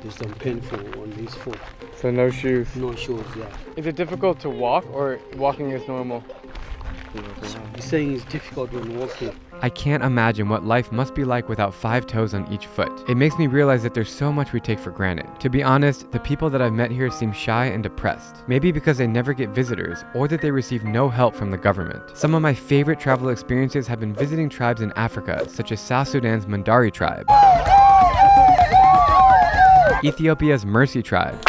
there's some painful on these foot. So no shoes? No shoes, yeah. Is it difficult to walk or walking is normal? He's saying it's difficult when walking. I can't imagine what life must be like without 5 toes on each foot. It makes me realize that there's so much we take for granted. To be honest, the people that I've met here seem shy and depressed. Maybe because they never get visitors or that they receive no help from the government. Some of my favorite travel experiences have been visiting tribes in Africa, such as South Sudan's Mundari tribe, Ethiopia's Mursi tribe,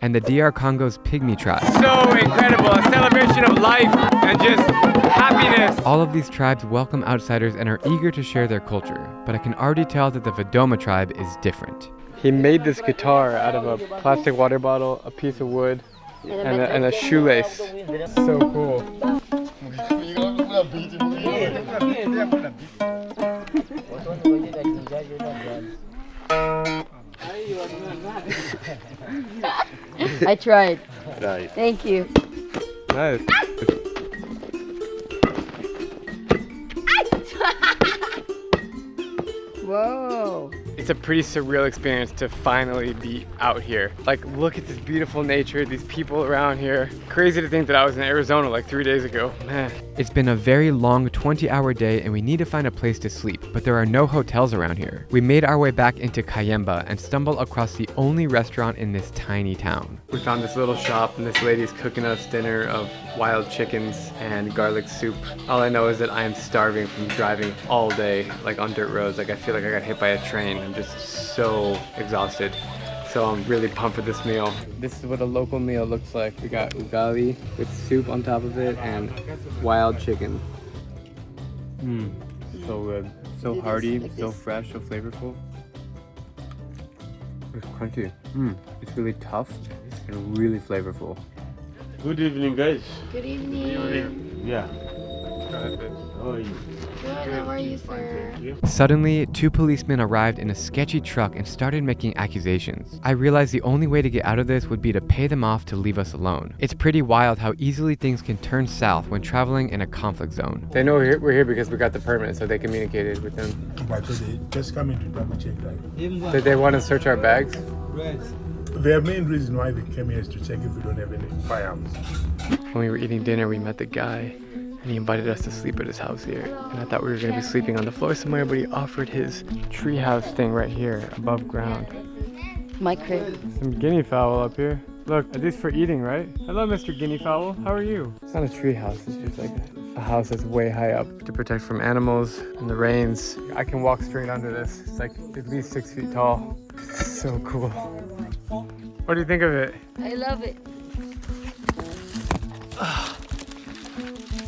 and the DR Congo's Pygmy tribe. So incredible, a celebration of life and just happiness. All of these tribes welcome outsiders and are eager to share their culture, but I can already tell that the Vadoma tribe is different. He made this guitar out of a plastic water bottle, a piece of wood, and a shoelace. So cool. I tried. Right. Thank you. Nice. Whoa. It's a pretty surreal experience to finally be out here. Like, look at this beautiful nature, these people around here. Crazy to think that I was in Arizona like 3 days ago. Man. It's been a very long 20-hour day and we need to find a place to sleep, but there are no hotels around here. We made our way back into Kayemba and stumbled across the only restaurant in this tiny town. We found this little shop and this lady's cooking us dinner of wild chickens and garlic soup. All I know is that I am starving from driving all day, like on dirt roads. Like I feel like I got hit by a train. I'm just so exhausted. So I'm really pumped for this meal. This is what a local meal looks like. We got ugali with soup on top of it and wild chicken. So good. So hearty, so fresh, so flavorful. It's crunchy. It's really tough and really flavorful. Good evening, guys. Good evening. Yeah. How are you, sir? Suddenly, 2 policemen arrived in a sketchy truck and started making accusations. I realized the only way to get out of this would be to pay them off to leave us alone. It's pretty wild how easily things can turn south when traveling in a conflict zone. They know we're here because we got the permit, so they communicated with them. But they just coming to double check that. Did they want to search our bags? Their main reason why they came here is to check if we don't have any firearms. When we were eating dinner, we met the guy, and he invited us to sleep at his house here. And I thought we were going to be sleeping on the floor somewhere, but he offered his treehouse thing right here, above ground. My crib. Some guinea fowl up here. Look, at least for eating, right? Hello, Mr. Guinea Fowl. How are you? It's not a treehouse. It's just like a house that's way high up to protect from animals and the rains. I can walk straight under this. It's like at least 6 feet tall. So cool. What do you think of it? I love it.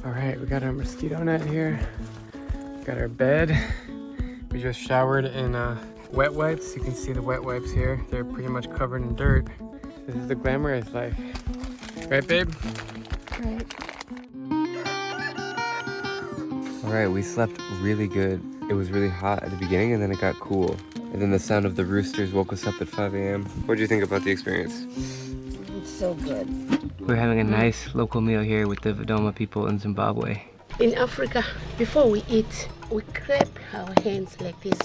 All right, we got our mosquito net here. Got our bed. We just showered in wet wipes. You can see the wet wipes here. They're pretty much covered in dirt. This is the glamorous life. Right, babe? Right. All right, we slept really good. It was really hot at the beginning and then it got cool. And then the sound of the roosters woke us up at 5 a.m. What do you think about the experience? It's so good. We're having a nice local meal here with the Vadoma people in Zimbabwe. In Africa, before we eat, we clap our hands like this.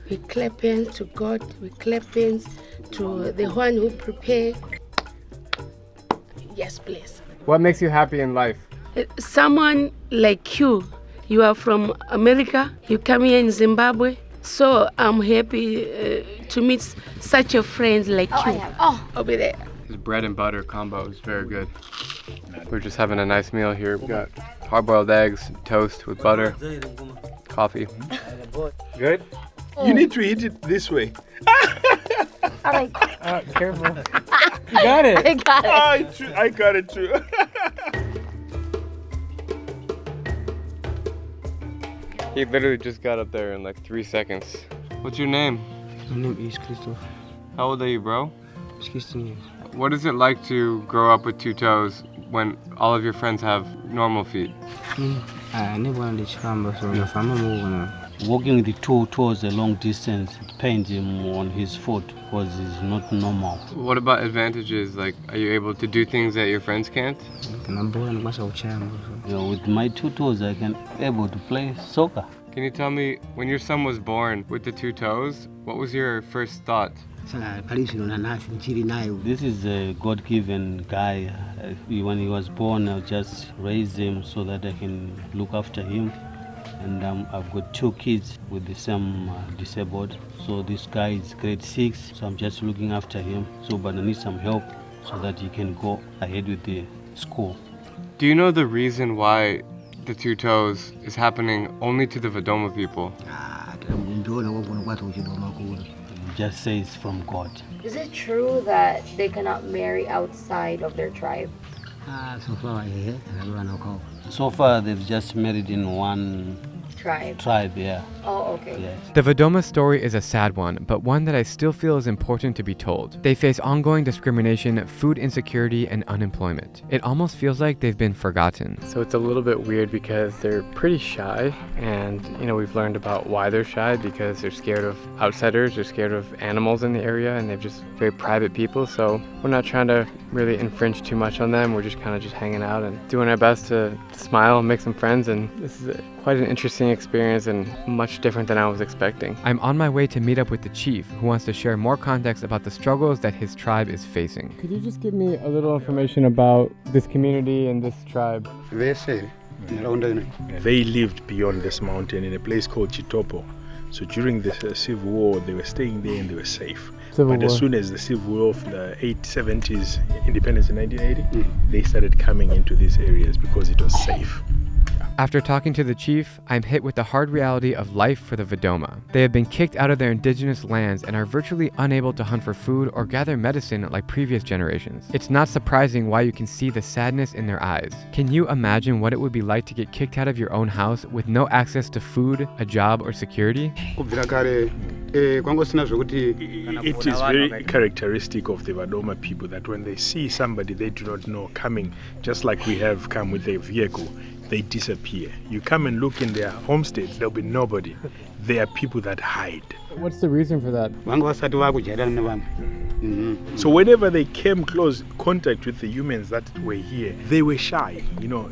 We clap hands to God, we clap hands to the one who prepared. Yes, please. What makes you happy in life? Someone like you are from America, you come here in Zimbabwe, so I'm happy to meet such a friend like you. Over there. This bread and butter combo is very good. We're just having a nice meal here. We got hard-boiled eggs, toast with butter, coffee. Good? You need to eat it this way. Careful. You got it. I got it. I got it too. He literally just got up there in like 3 seconds. What's your name? My name is Christoph. How old are you, bro? 16 years. What is it like to grow up with 2 toes when all of your friends have normal feet? Walking the two toes a long distance, it pains him on his foot because it's not normal. What about advantages? Like, are you able to do things that your friends can't? With my two toes, I can able to play soccer. Can you tell me, when your son was born with the two toes, what was your first thought? This is a God-given guy. When he was born, I just raised him so that I can look after him. And I've got two kids with the same disabled. So this guy is grade 6, so I'm just looking after him. But I need some help so that he can go ahead with the school. Do you know the reason why the two toes is happening only to the Vadoma people? Just say it's from God. Is it true that they cannot marry outside of their tribe? So far, they've just married in one tribe, yeah. Oh, okay. Yes. The Vadoma story is a sad one, but one that I still feel is important to be told. They face ongoing discrimination, food insecurity, and unemployment. It almost feels like they've been forgotten. So it's a little bit weird because they're pretty shy, and we've learned about why they're shy, because they're scared of outsiders, they're scared of animals in the area, and they're just very private people. So we're not trying to really infringe too much on them. We're just kind of just hanging out and doing our best to smile and make some friends, and this is quite an interesting experience and much different than I was expecting. I'm on my way to meet up with the chief, who wants to share more context about the struggles that his tribe is facing. Could you just give me a little information about this community and this tribe? They lived beyond this mountain in a place called Chitopo. So during the Civil War, they were staying there and they were safe. As soon as the Civil War of the 870s, independence in 1980, they started coming into these areas because it was safe. After talking to the chief, I'm hit with the hard reality of life for the Vadoma. They have been kicked out of their indigenous lands and are virtually unable to hunt for food or gather medicine like previous generations. It's not surprising why you can see the sadness in their eyes. Can you imagine what it would be like to get kicked out of your own house with no access to food, a job, or security? It is very characteristic of the Vadoma people that when they see somebody they do not know coming, just like we have come with a vehicle, they disappear. You come and look in their homesteads, there'll be nobody. They are people that hide. What's the reason for that? So whenever they came close contact with the humans that were here, they were shy.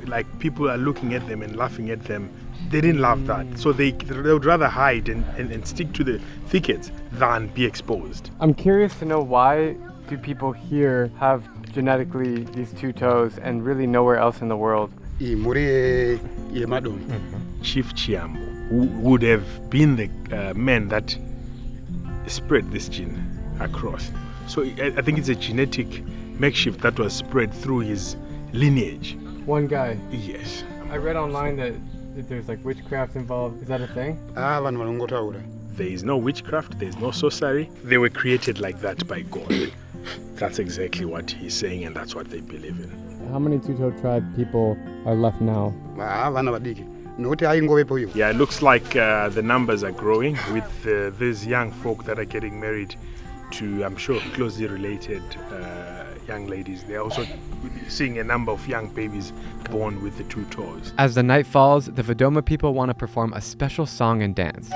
Like people are looking at them and laughing at them. They didn't love that. So they would rather hide and stick to the thickets than be exposed. I'm curious to know, why do people here have genetically these two toes and really nowhere else in the world? Chief Chiambo, who would have been the man that spread this gene across. So I think it's a genetic makeshift that was spread through his lineage. One guy? Yes. I read online that there's like witchcraft involved. Is that a thing? There is no witchcraft, there is no sorcery. They were created like that by God. That's exactly what he's saying, and that's what they believe in. How many two-toe tribe people are left now? Yeah, it looks like the numbers are growing with these young folk that are getting married to, I'm sure, closely related young ladies. They're also seeing a number of young babies born with the two toes. As the night falls, the Vadoma people want to perform a special song and dance.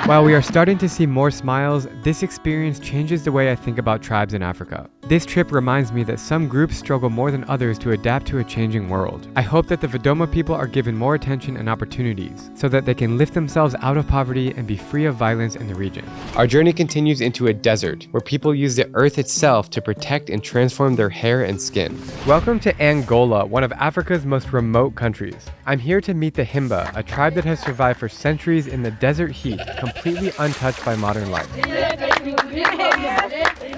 While we are starting to see more smiles, this experience changes the way I think about tribes in Africa. This trip reminds me that some groups struggle more than others to adapt to a changing world. I hope that the Vadoma people are given more attention and opportunities so that they can lift themselves out of poverty and be free of violence in the region. Our journey continues into a desert where people use the earth itself to protect and transform their hair and skin. Welcome to Angola, one of Africa's most remote countries. I'm here to meet the Himba, a tribe that has survived for centuries in the desert heat, completely untouched by modern life.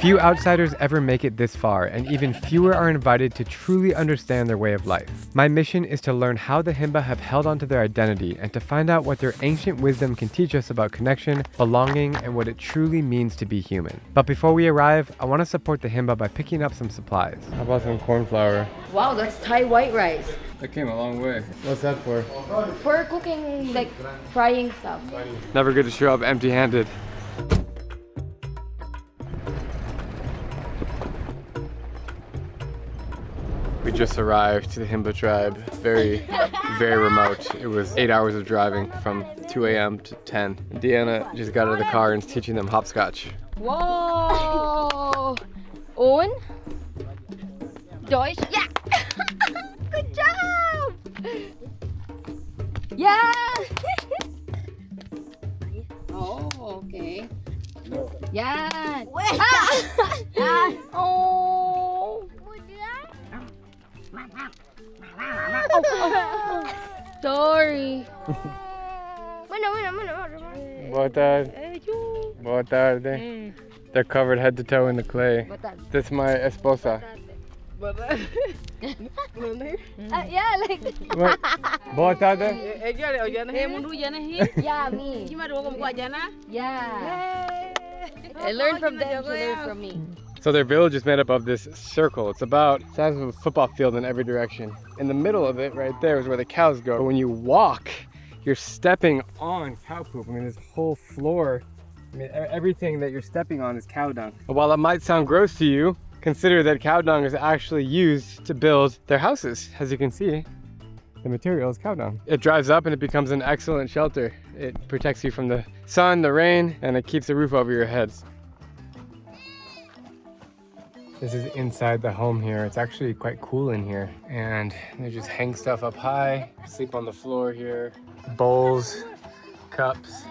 Few outsiders ever make it this far, and even fewer are invited to truly understand their way of life. My mission is to learn how the Himba have held onto their identity and to find out what their ancient wisdom can teach us about connection, belonging, and what it truly means to be human. But before we arrive, I want to support the Himba by picking up some supplies. How about some corn flour? Wow, that's Thai white rice. That came a long way. What's that for? For cooking, like frying stuff. Never good to show up empty-handed. We just arrived to the Himba tribe. Very, very remote. It was 8 hours of driving from 2 a.m. to 10. Deanna just got out of the car and is teaching them hopscotch. Whoa! Und? Deutsch? Yeah! Good job! Yeah! Oh, okay. Yeah! Oh! Sorry. Boa tarde. Boa tarde. They're covered head to toe in the clay. This is my esposa. Yeah, like. What? Boa tarde. Yeah, me. Yeah. I learned from them, so learn from me. So their village is made up of this circle. It's about the size of a football field in every direction. In the middle of it, right there, is where the cows go. But when you walk, you're stepping on cow poop. I mean, this whole floor, I mean, everything that you're stepping on is cow dung. But while it might sound gross to you, consider that cow dung is actually used to build their houses. As you can see, the material is cow dung. It dries up and it becomes an excellent shelter. It protects you from the sun, the rain, and it keeps a roof over your heads. This is inside the home here. It's actually quite cool in here. And they just hang stuff up high, sleep on the floor here. Bowls, cups.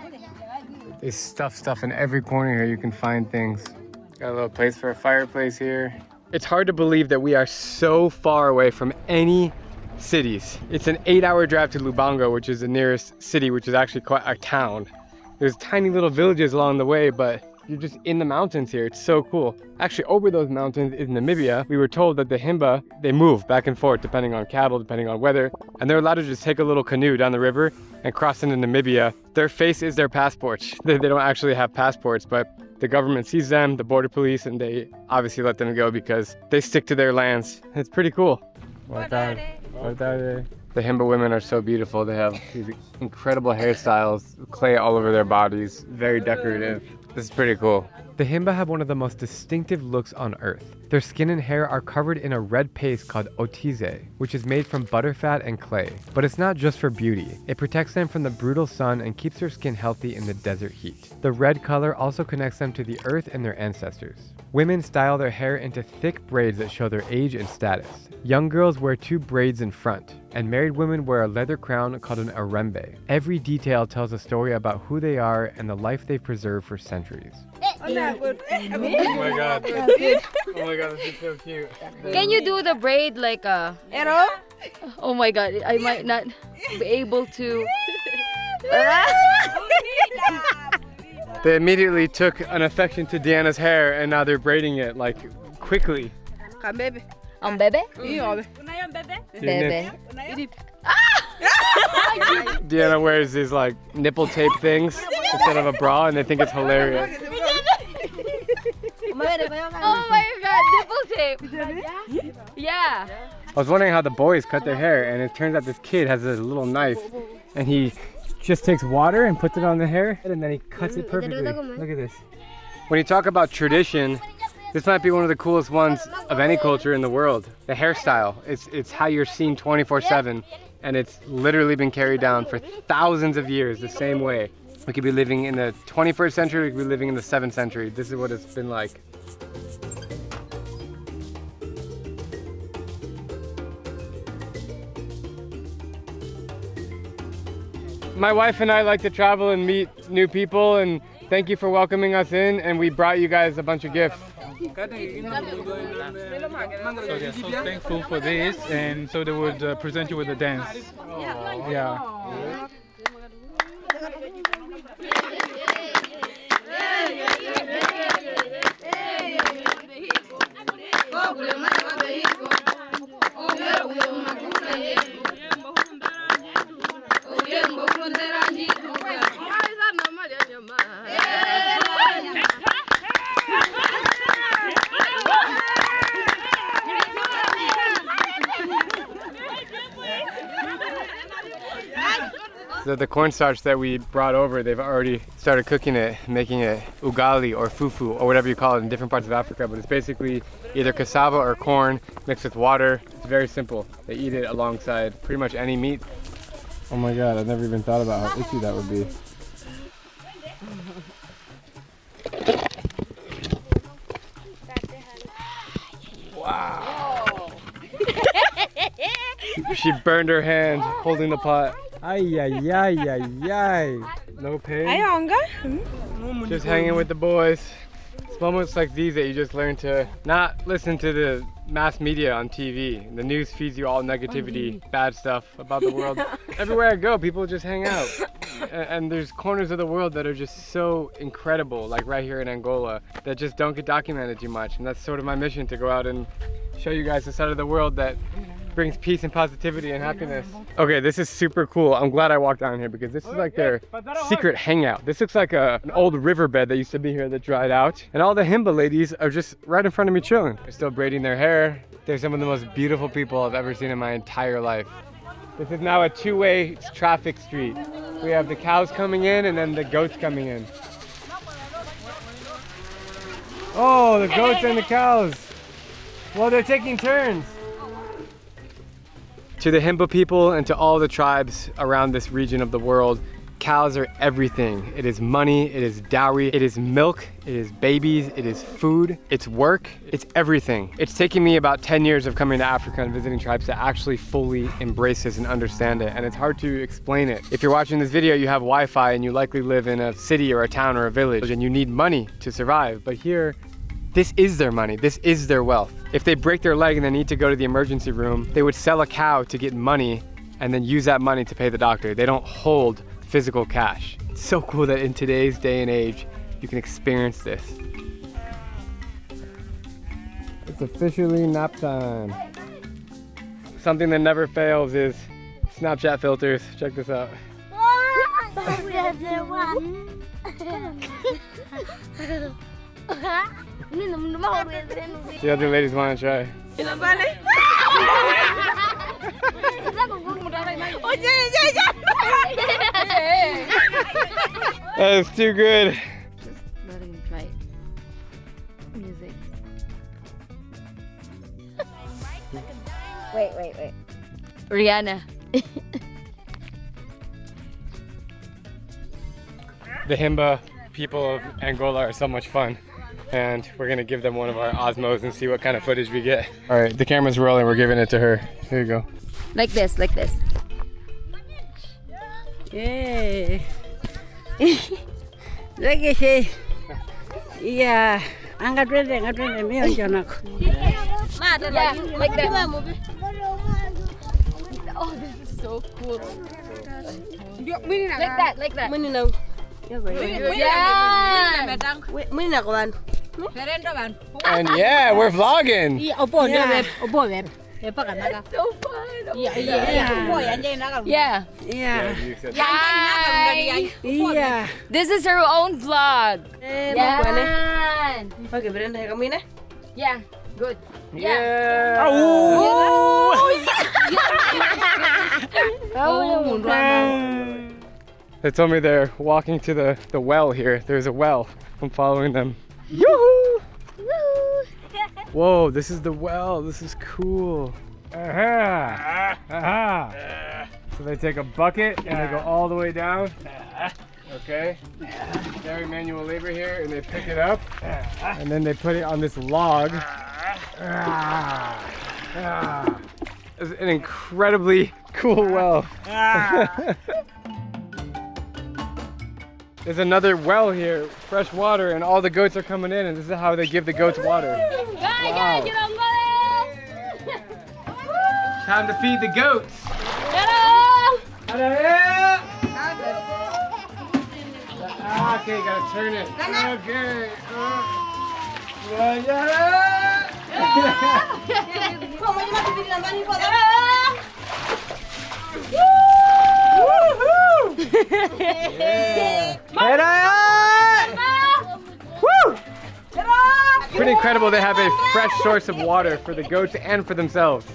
They stuff stuff in every corner here. You can find things. Got a little place for a fireplace here. It's hard to believe that we are so far away from any cities. It's an 8-hour drive to Lubango, which is the nearest city, which is actually quite a town. There's tiny little villages along the way, but you're just in the mountains here. It's so cool. Actually, over those mountains is Namibia. We were told that the Himba, they move back and forth depending on cattle, depending on weather, and they're allowed to just take a little canoe down the river and cross into Namibia. Their face is their passport. They don't actually have passports, but the government sees them, the border police, and they obviously let them go because they stick to their lands. It's pretty cool. The Himba women are so beautiful. They have these incredible hairstyles, clay all over their bodies, very decorative. This is pretty cool. The Himba have one of the most distinctive looks on earth. Their skin and hair are covered in a red paste called otize, which is made from butterfat and clay. But it's not just for beauty. It protects them from the brutal sun and keeps their skin healthy in the desert heat. The red color also connects them to the earth and their ancestors. Women style their hair into thick braids that show their age and status. Young girls wear 2 braids in front, and married women wear a leather crown called an arembe. Every detail tells a story about who they are and the life they've preserved for centuries. Oh my god. Oh my god, this is so cute. Can you do the braid like a arrow? Oh my god, I might not be able to. They immediately took an affection to Deanna's hair and now they're braiding it like quickly. Bebe? Bebe. Deanna wears these like nipple tape things instead of a bra and they think it's hilarious. Oh my god, nipple tape! Yeah. I was wondering how the boys cut their hair and it turns out this kid has a little knife and he just takes water and puts it on the hair and then he cuts it perfectly. Look at this. When you talk about tradition, this might be one of the coolest ones of any culture in the world. The hairstyle, it's how you're seen 24/7 and it's literally been carried down for thousands of years the same way. We could be living in the 21st century, we could be living in the 7th century. This is what it's been like. My wife and I like to travel and meet new people, and thank you for welcoming us in, and we brought you guys a bunch of gifts. So they're so thankful for this, and so they would present you with a dance. Yeah. So the cornstarch that we brought over, they've already started cooking it, making it ugali or fufu or whatever you call it in different parts of Africa. But it's basically either cassava or corn mixed with water. It's very simple. They eat it alongside pretty much any meat. Oh my God, I've never even thought about how itchy that would be. Wow. She burned her hand holding the pot. Ay, ay, ay, ay, ay. No pain. Just hanging with the boys. It's moments like these that you just learn to not listen to the mass media on TV. The news feeds you all negativity, bad stuff about the world. Everywhere I go, people just hang out. And there's corners of the world that are just so incredible, like right here in Angola, that just don't get documented too much. And that's sort of my mission, to go out and show you guys the side of the world that brings peace and positivity and happiness. Okay, this is super cool. I'm glad I walked down here because this is like their secret hangout. This looks like an old riverbed that used to be here that dried out. And all the Himba ladies are just right in front of me chilling. They're still braiding their hair. They're some of the most beautiful people I've ever seen in my entire life. This is now a two-way traffic street. We have the cows coming in and then the goats coming in. Oh, the goats and the cows. Well, they're taking turns. To the Himba people and to all the tribes around this region of the world, cows are everything. It is money, it is dowry, it is milk, it is babies, it is food, it's work, it's everything. It's taken me about 10 years of coming to Africa and visiting tribes to actually fully embrace this and understand it. And it's hard to explain it. If you're watching this video, you have Wi-Fi and you likely live in a city or a town or a village and you need money to survive. But here, this is their money, this is their wealth. If they break their leg and they need to go to the emergency room, they would sell a cow to get money and then use that money to pay the doctor. They don't hold physical cash. It's so cool that in today's day and age, you can experience this. It's officially nap time. Something that never fails is Snapchat filters. Check this out. The other ladies want to try. That is too good. Just letting him try it. Music. Wait. Rihanna. The Himba people of Angola are so much fun. And we're gonna give them one of our Osmos and see what kind of footage we get. All right, the camera's rolling, we're giving it to her. Here you go. Like this. Yeah. Lagi yeah. Angkat dulu, me jangan aku. Yeah, like that. Oh, this is so cool. Like that. Yeah. And yeah, we're vlogging. It's so fun. Yeah. This is her own vlog. Yeah. Good. Yeah. They told me they're walking to the well here. There's a well. I'm following them. Yoo-hoo! Whoa, this is the well. This is cool. Aha! Aha! So they take a bucket and they go all the way down. Okay. Very manual labor here, and they pick it up and then they put it on this log. It's an incredibly cool well. There's another well here, fresh water, and all the goats are coming in, and this is how they give the goats water. Wow. Time to feed the goats. Okay, you gotta turn it. Okay. Woo! Pretty incredible they have a fresh source of water for the goats and for themselves.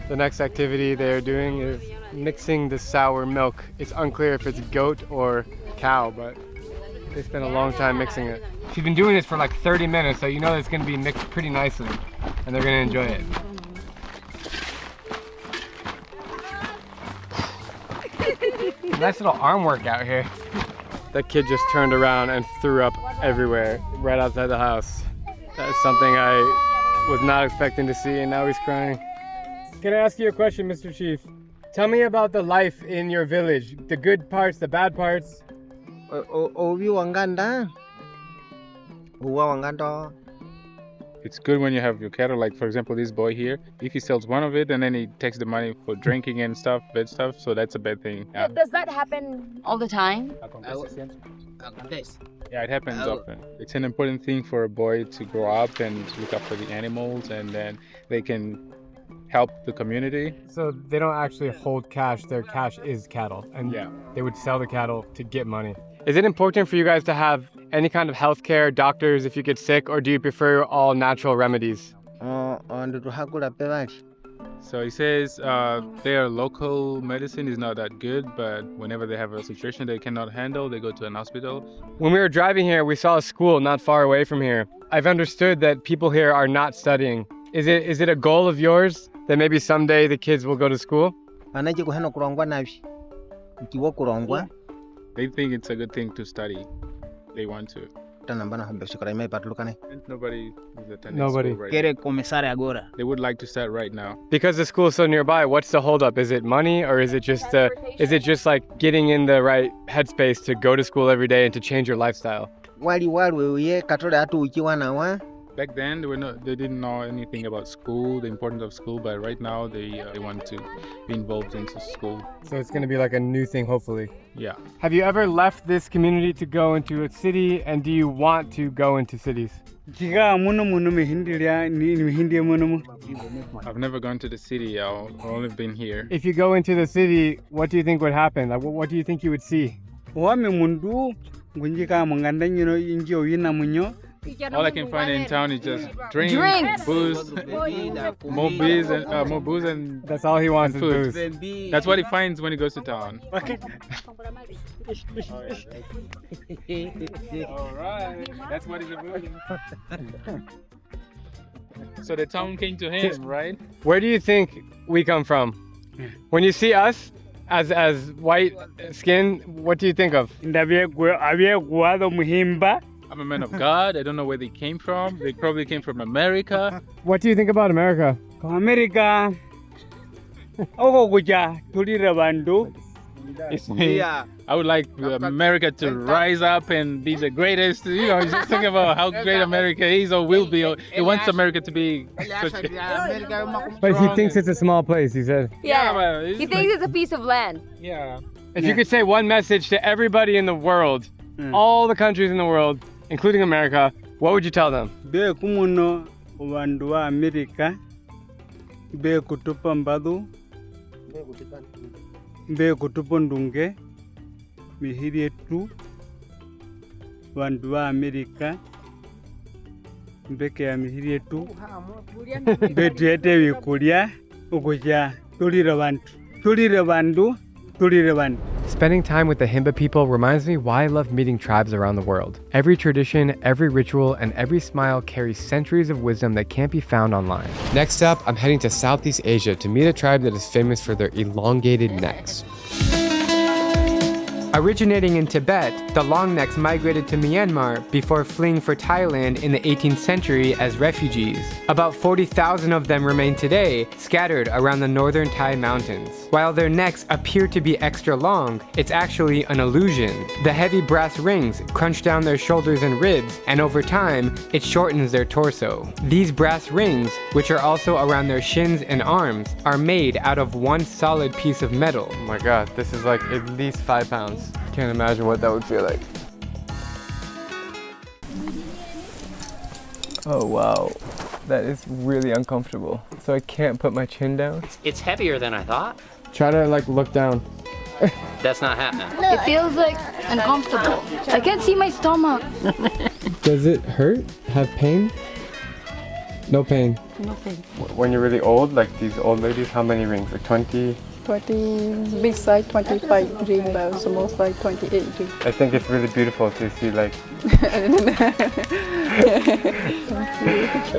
The next activity they're doing is mixing the sour milk. It's unclear if it's goat or cow, but they spent a long time mixing it. She's been doing this for like 30 minutes, so you know it's gonna be mixed pretty nicely, and they're gonna enjoy it. Nice little arm workout here. That kid just turned around and threw up everywhere, right outside the house. That's something I was not expecting to see, and now he's crying. Can I ask you a question, Mr. Chief? Tell me about the life in your village, the good parts, the bad parts. It's good when you have your cattle, like for example this boy here, if he sells one of it and then he takes the money for drinking and stuff, bad stuff, so that's a bad thing. Yeah. Does that happen all the time? Yeah, it happens often. It's an important thing for a boy to grow up and look after the animals, and then they can help the community. So they don't actually hold cash, their cash is cattle, and yeah, they would sell the cattle to get money. Is it important for you guys to have any kind of health care, doctors if you get sick, or do you prefer all natural remedies? So he says their local medicine is not that good, but whenever they have a situation they cannot handle, they go to an hospital. When we were driving here, we saw a school not far away from here. I've understood that people here are not studying. Is it a goal of yours that maybe someday the kids will go to school? They think it's a good thing to study. They want to. And nobody is attending school right now. They would like to start right now. Because the school is so nearby, what's the holdup? Is it money, or is it just like getting in the right headspace to go to school every day and to change your lifestyle? Back then, they didn't know anything about school, the importance of school, but right now they want to be involved into school. So it's going to be like a new thing, hopefully. Yeah. Have you ever left this community to go into a city, and do you want to go into cities? I've never gone to the city, I've only been here. If you go into the city, what do you think would happen? Like, what do you think you would see? All I can find in town is just drinks. Booze, more booze, and that's all he wants is food. booze. That's what he finds when he goes to town. Okay. All right, that's what he's avoiding. So the town came to him, right? Where do you think we come from? When you see us as white skin, what do you think of? I'm a man of God. I don't know where they came from. They probably came from America. What do you think about America? Yeah. I would like America to rise up and be the greatest. You know, just think about how great America is or will be. He wants America to be such a... But he thinks it's a small place, he said. Yeah, he thinks it's a piece of land. Yeah. If you could say one message to everybody in the world, all the countries in the world, including America, what would you tell them? Spending time with the Himba people reminds me why I love meeting tribes around the world. Every tradition, every ritual, and every smile carries centuries of wisdom that can't be found online. Next up, I'm heading to Southeast Asia to meet a tribe that is famous for their elongated necks. Originating in Tibet, the longnecks migrated to Myanmar before fleeing for Thailand in the 18th century as refugees. About 40,000 of them remain today, scattered around the northern Thai mountains. While their necks appear to be extra long, it's actually an illusion. The heavy brass rings crunch down their shoulders and ribs, and over time, it shortens their torso. These brass rings, which are also around their shins and arms, are made out of one solid piece of metal. Oh my god, this is like at least 5 pounds. Can't imagine what that would feel like. Oh wow, that is really uncomfortable. So I can't put my chin down. It's heavier than I thought. Try to like look down. That's not happening. It feels like uncomfortable. I can't see my stomach. Does it hurt? Have pain? No pain. No pain. When you're really old, like these old ladies, how many rings? Like 20? 20, big side 25 ring, but the most like 28 ring. I think it's really beautiful to see like...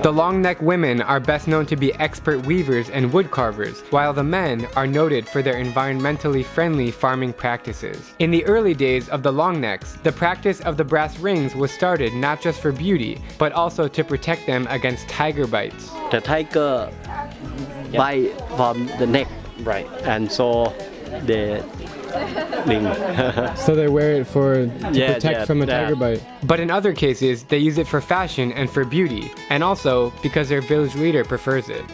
The long neck women are best known to be expert weavers and wood carvers, while the men are noted for their environmentally friendly farming practices. In the early days of the long necks, the practice of the brass rings was started not just for beauty, but also to protect them against tiger bites. The tiger bite from the neck. Right, and so the ring. So they wear it to protect from a tiger bite. But in other cases, they use it for fashion and for beauty, and also because their village leader prefers it.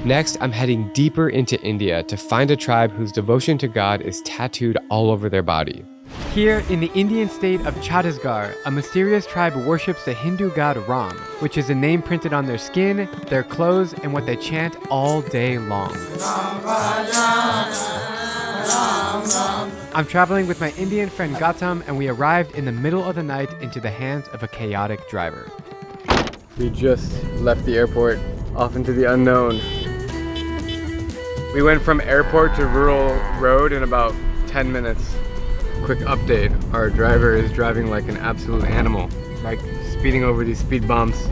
Next, I'm heading deeper into India to find a tribe whose devotion to God is tattooed all over their body. Here in the Indian state of Chhattisgarh, a mysterious tribe worships the Hindu god Ram, which is a name printed on their skin, their clothes, and what they chant all day long. I'm traveling with my Indian friend Gautam, and we arrived in the middle of the night into the hands of a chaotic driver. We just left the airport, off into the unknown. We went from airport to rural road in about 10 minutes. Quick update, our driver is driving like an absolute animal, like speeding over these speed bumps.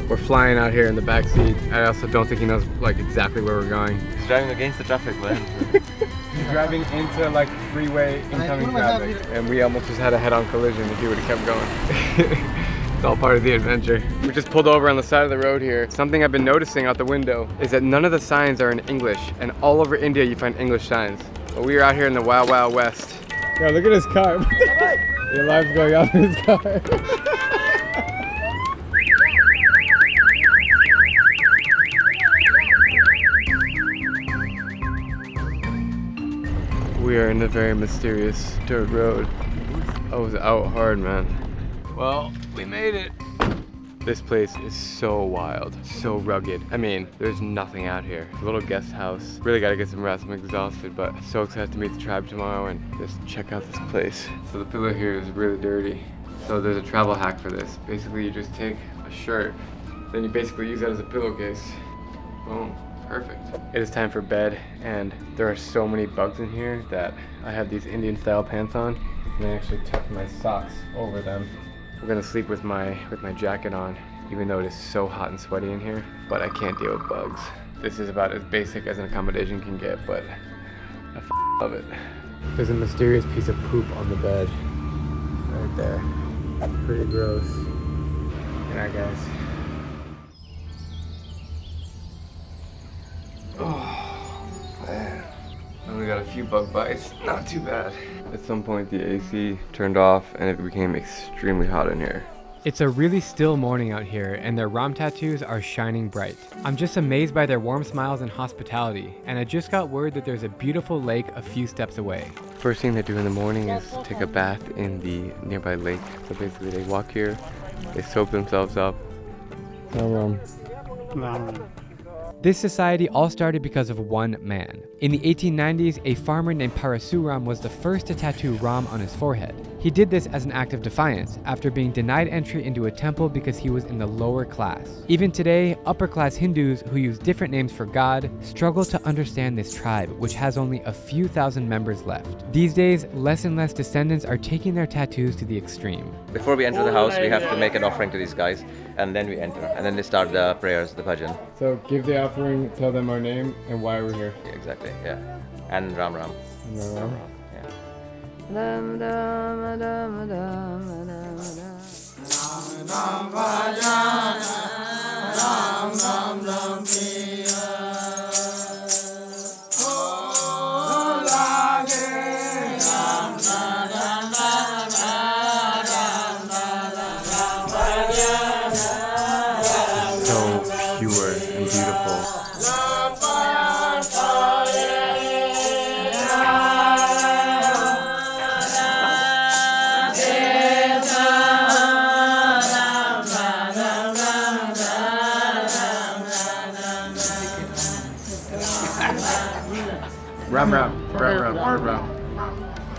We're flying out here in the back seat. I also don't think he knows like exactly where we're going. He's driving against the traffic, man. He's driving into like freeway incoming traffic, and we almost just had a head-on collision if he would have kept going. It's all part of the adventure. We just pulled over on the side of the road here. Something I've been noticing out the window is that none of the signs are in English, and all over India you find English signs. But we are out here in the Wild Wild West. Yo, look at his car. Your life's going up in his car. We are in a very mysterious dirt road. I was out hard, man. Well, we made it. This place is so wild, so rugged. I mean, there's nothing out here. A little guest house. Really gotta get some rest, I'm exhausted, but so excited to meet the tribe tomorrow and just check out this place. So the pillow here is really dirty. So there's a travel hack for this. Basically, you just take a shirt, then you basically use that as a pillowcase. Boom, perfect. It is time for bed, and there are so many bugs in here that I have these Indian style pants on, and I actually tuck my socks over them. We're gonna sleep with my jacket on, even though it is so hot and sweaty in here, but I can't deal with bugs. This is about as basic as an accommodation can get, but I love it. There's a mysterious piece of poop on the bed, right there. Pretty gross. Good night, guys. Oh, man. Only got a few bug bites, not too bad. At some point the AC turned off and it became extremely hot in here. It's a really still morning out here and their Ram tattoos are shining bright. I'm just amazed by their warm smiles and hospitality, and I just got word that there's a beautiful lake a few steps away. First thing they do in the morning is take a bath in the nearby lake. So basically they walk here, they soak themselves up. This society all started because of one man. In the 1890s, a farmer named Parasuram was the first to tattoo Ram on his forehead. He did this as an act of defiance after being denied entry into a temple because he was in the lower class. Even today, upper-class Hindus who use different names for God struggle to understand this tribe, which has only a few thousand members left. These days, less and less descendants are taking their tattoos to the extreme. Before we enter the house, we have to make an offering to these guys, and then we enter. And then they start the prayers, the bhajan. So give the offering, tell them our name, and why we're here. Yeah, exactly, yeah. And Ram Ram. Ram Ram. Yeah. Dam dam dam dam dam So pure and beautiful. Ram Ram, Ram Ram, Ram Ram.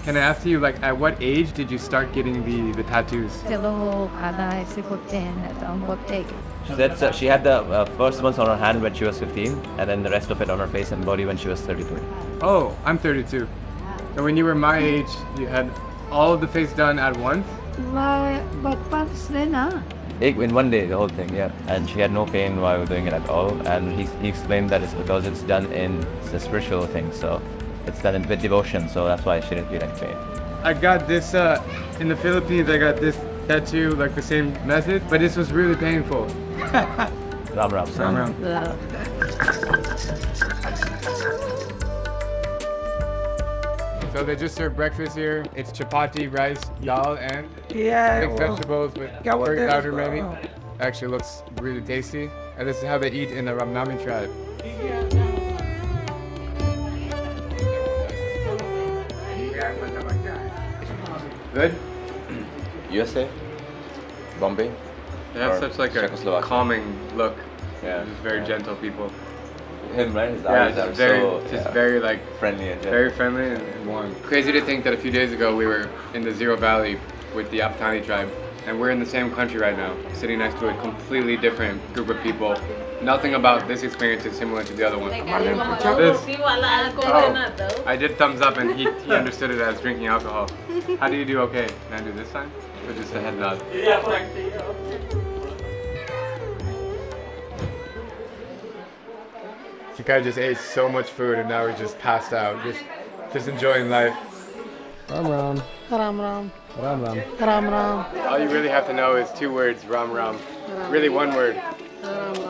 Can I ask you, like, at what age did you start getting the tattoos? She said she had the first ones on her hand when she was 15, and then the rest of it on her face and body when she was 32. Oh, I'm 32. So when you were my age, you had all of the face done at once? In one day, the whole thing, yeah. And she had no pain while doing it at all. And he explained that it's because it's done in the spiritual thing, so it's done with devotion, so that's why she didn't feel any pain. I got this, in the Philippines, I got this tattoo, like the same method, but this was really painful. Ram Ram. Ram Ram. So they just serve breakfast here. It's chapati, rice, dal, and mixed vegetables with curry powder maybe. Actually looks really tasty. And this is how they eat in the Ramnami tribe. Good? USA? Bombay? They have such like a calming look. Yeah. Just very gentle people. Him, right? His Yeah, eyes are just very like friendly and gentle. very friendly and warm. Crazy to think that a few days ago we were in the Zero Valley with the Apatani tribe, and we're in the same country right now, sitting next to a completely different group of people. Nothing about this experience is similar to the other one. I did thumbs up and he understood it as drinking alcohol. How do you do okay? Can I do this time? Or just a head nod? This guy just ate so much food and now he's just passed out, just enjoying life. Ram Ram. Ram Ram. Ram Ram. Ram Ram. All you really have to know is two words, Ram Ram. Really one word.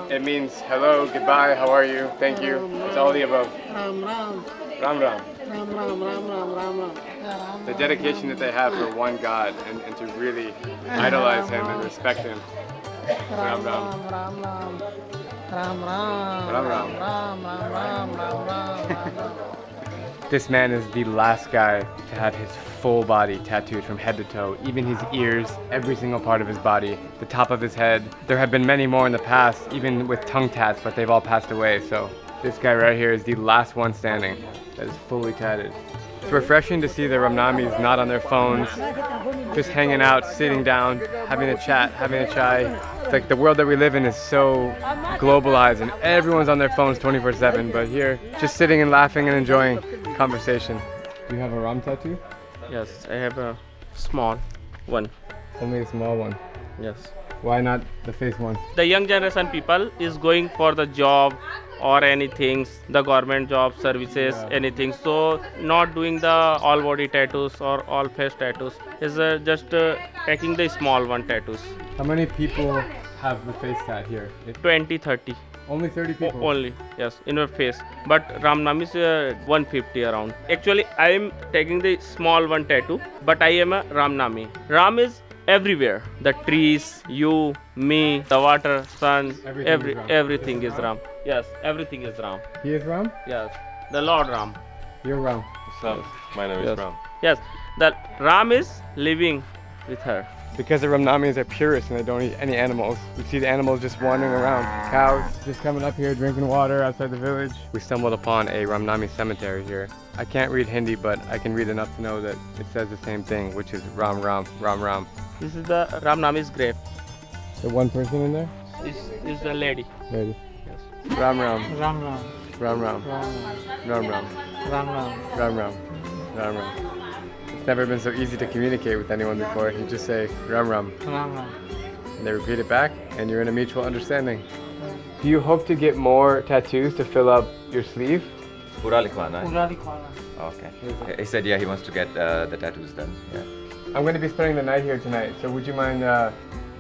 It means hello, goodbye, how are you, thank you. It's all the above. Ram Ram. Ram Ram. Ram Ram. Ram Ram. Ram Ram. The dedication that they have for one God and to really idolize him and respect him. Ram Ram. Ram Ram. Ram Ram. Ram Ram. Ram Ram. Ram Ram. This man is the last guy to have his full body tattooed from head to toe, even his ears, every single part of his body, the top of his head. There have been many more in the past, even with tongue tats, but they've all passed away. So this guy right here is the last one standing that is fully tatted. It's refreshing to see the Ramnamis not on their phones, just hanging out, sitting down, having a chat, having a chai. It's like the world that we live in is so globalized and everyone's on their phones 24/7, but here, just sitting and laughing and enjoying conversation. Do you have a Ram tattoo? Yes, I have a small one. Only a small one? Yes. Why not the face one? The young generation people is going for the job or anything, the government job, services, anything. So not doing the all body tattoos or all face tattoos. Is just taking the small one tattoos. How many people have the face tat here? 20, 30. Only 30 people? Only, yes, in your face. But Ramnami is 150 around. Actually, I am taking the small one tattoo, but I am a Ramnami. Ram is everywhere. The trees, you, me, the water, sun, everything is Ram. Yes, everything is Ram. He is Ram? Yes, the Lord Ram. You're Ram. Yes. My name is Ram. Yes, the Ram is living with her. Because the Ramnamis are purists and they don't eat any animals. We see the animals just wandering around. Cows just coming up here, drinking water outside the village. We stumbled upon a Ramnami cemetery here. I can't read Hindi, but I can read enough to know that it says the same thing, which is Ram Ram, Ram Ram. This is the Ramnami's grave. The one person in there? This is the lady. Lady. Yes. Ram Ram. Ram Ram. Ram Ram. Ram Ram. Ram Ram. Ram Ram. Ram Ram. It's never been so easy to communicate with anyone before. You just say Ram Ram. Ram Ram. And they repeat it back, and you're in a mutual understanding. Do you hope to get more tattoos to fill up your sleeve? Pura likhwana. Pura likhwana. Okay. He said, yeah, he wants to get the tattoos done. Yeah. I'm going to be spending the night here tonight, so would you mind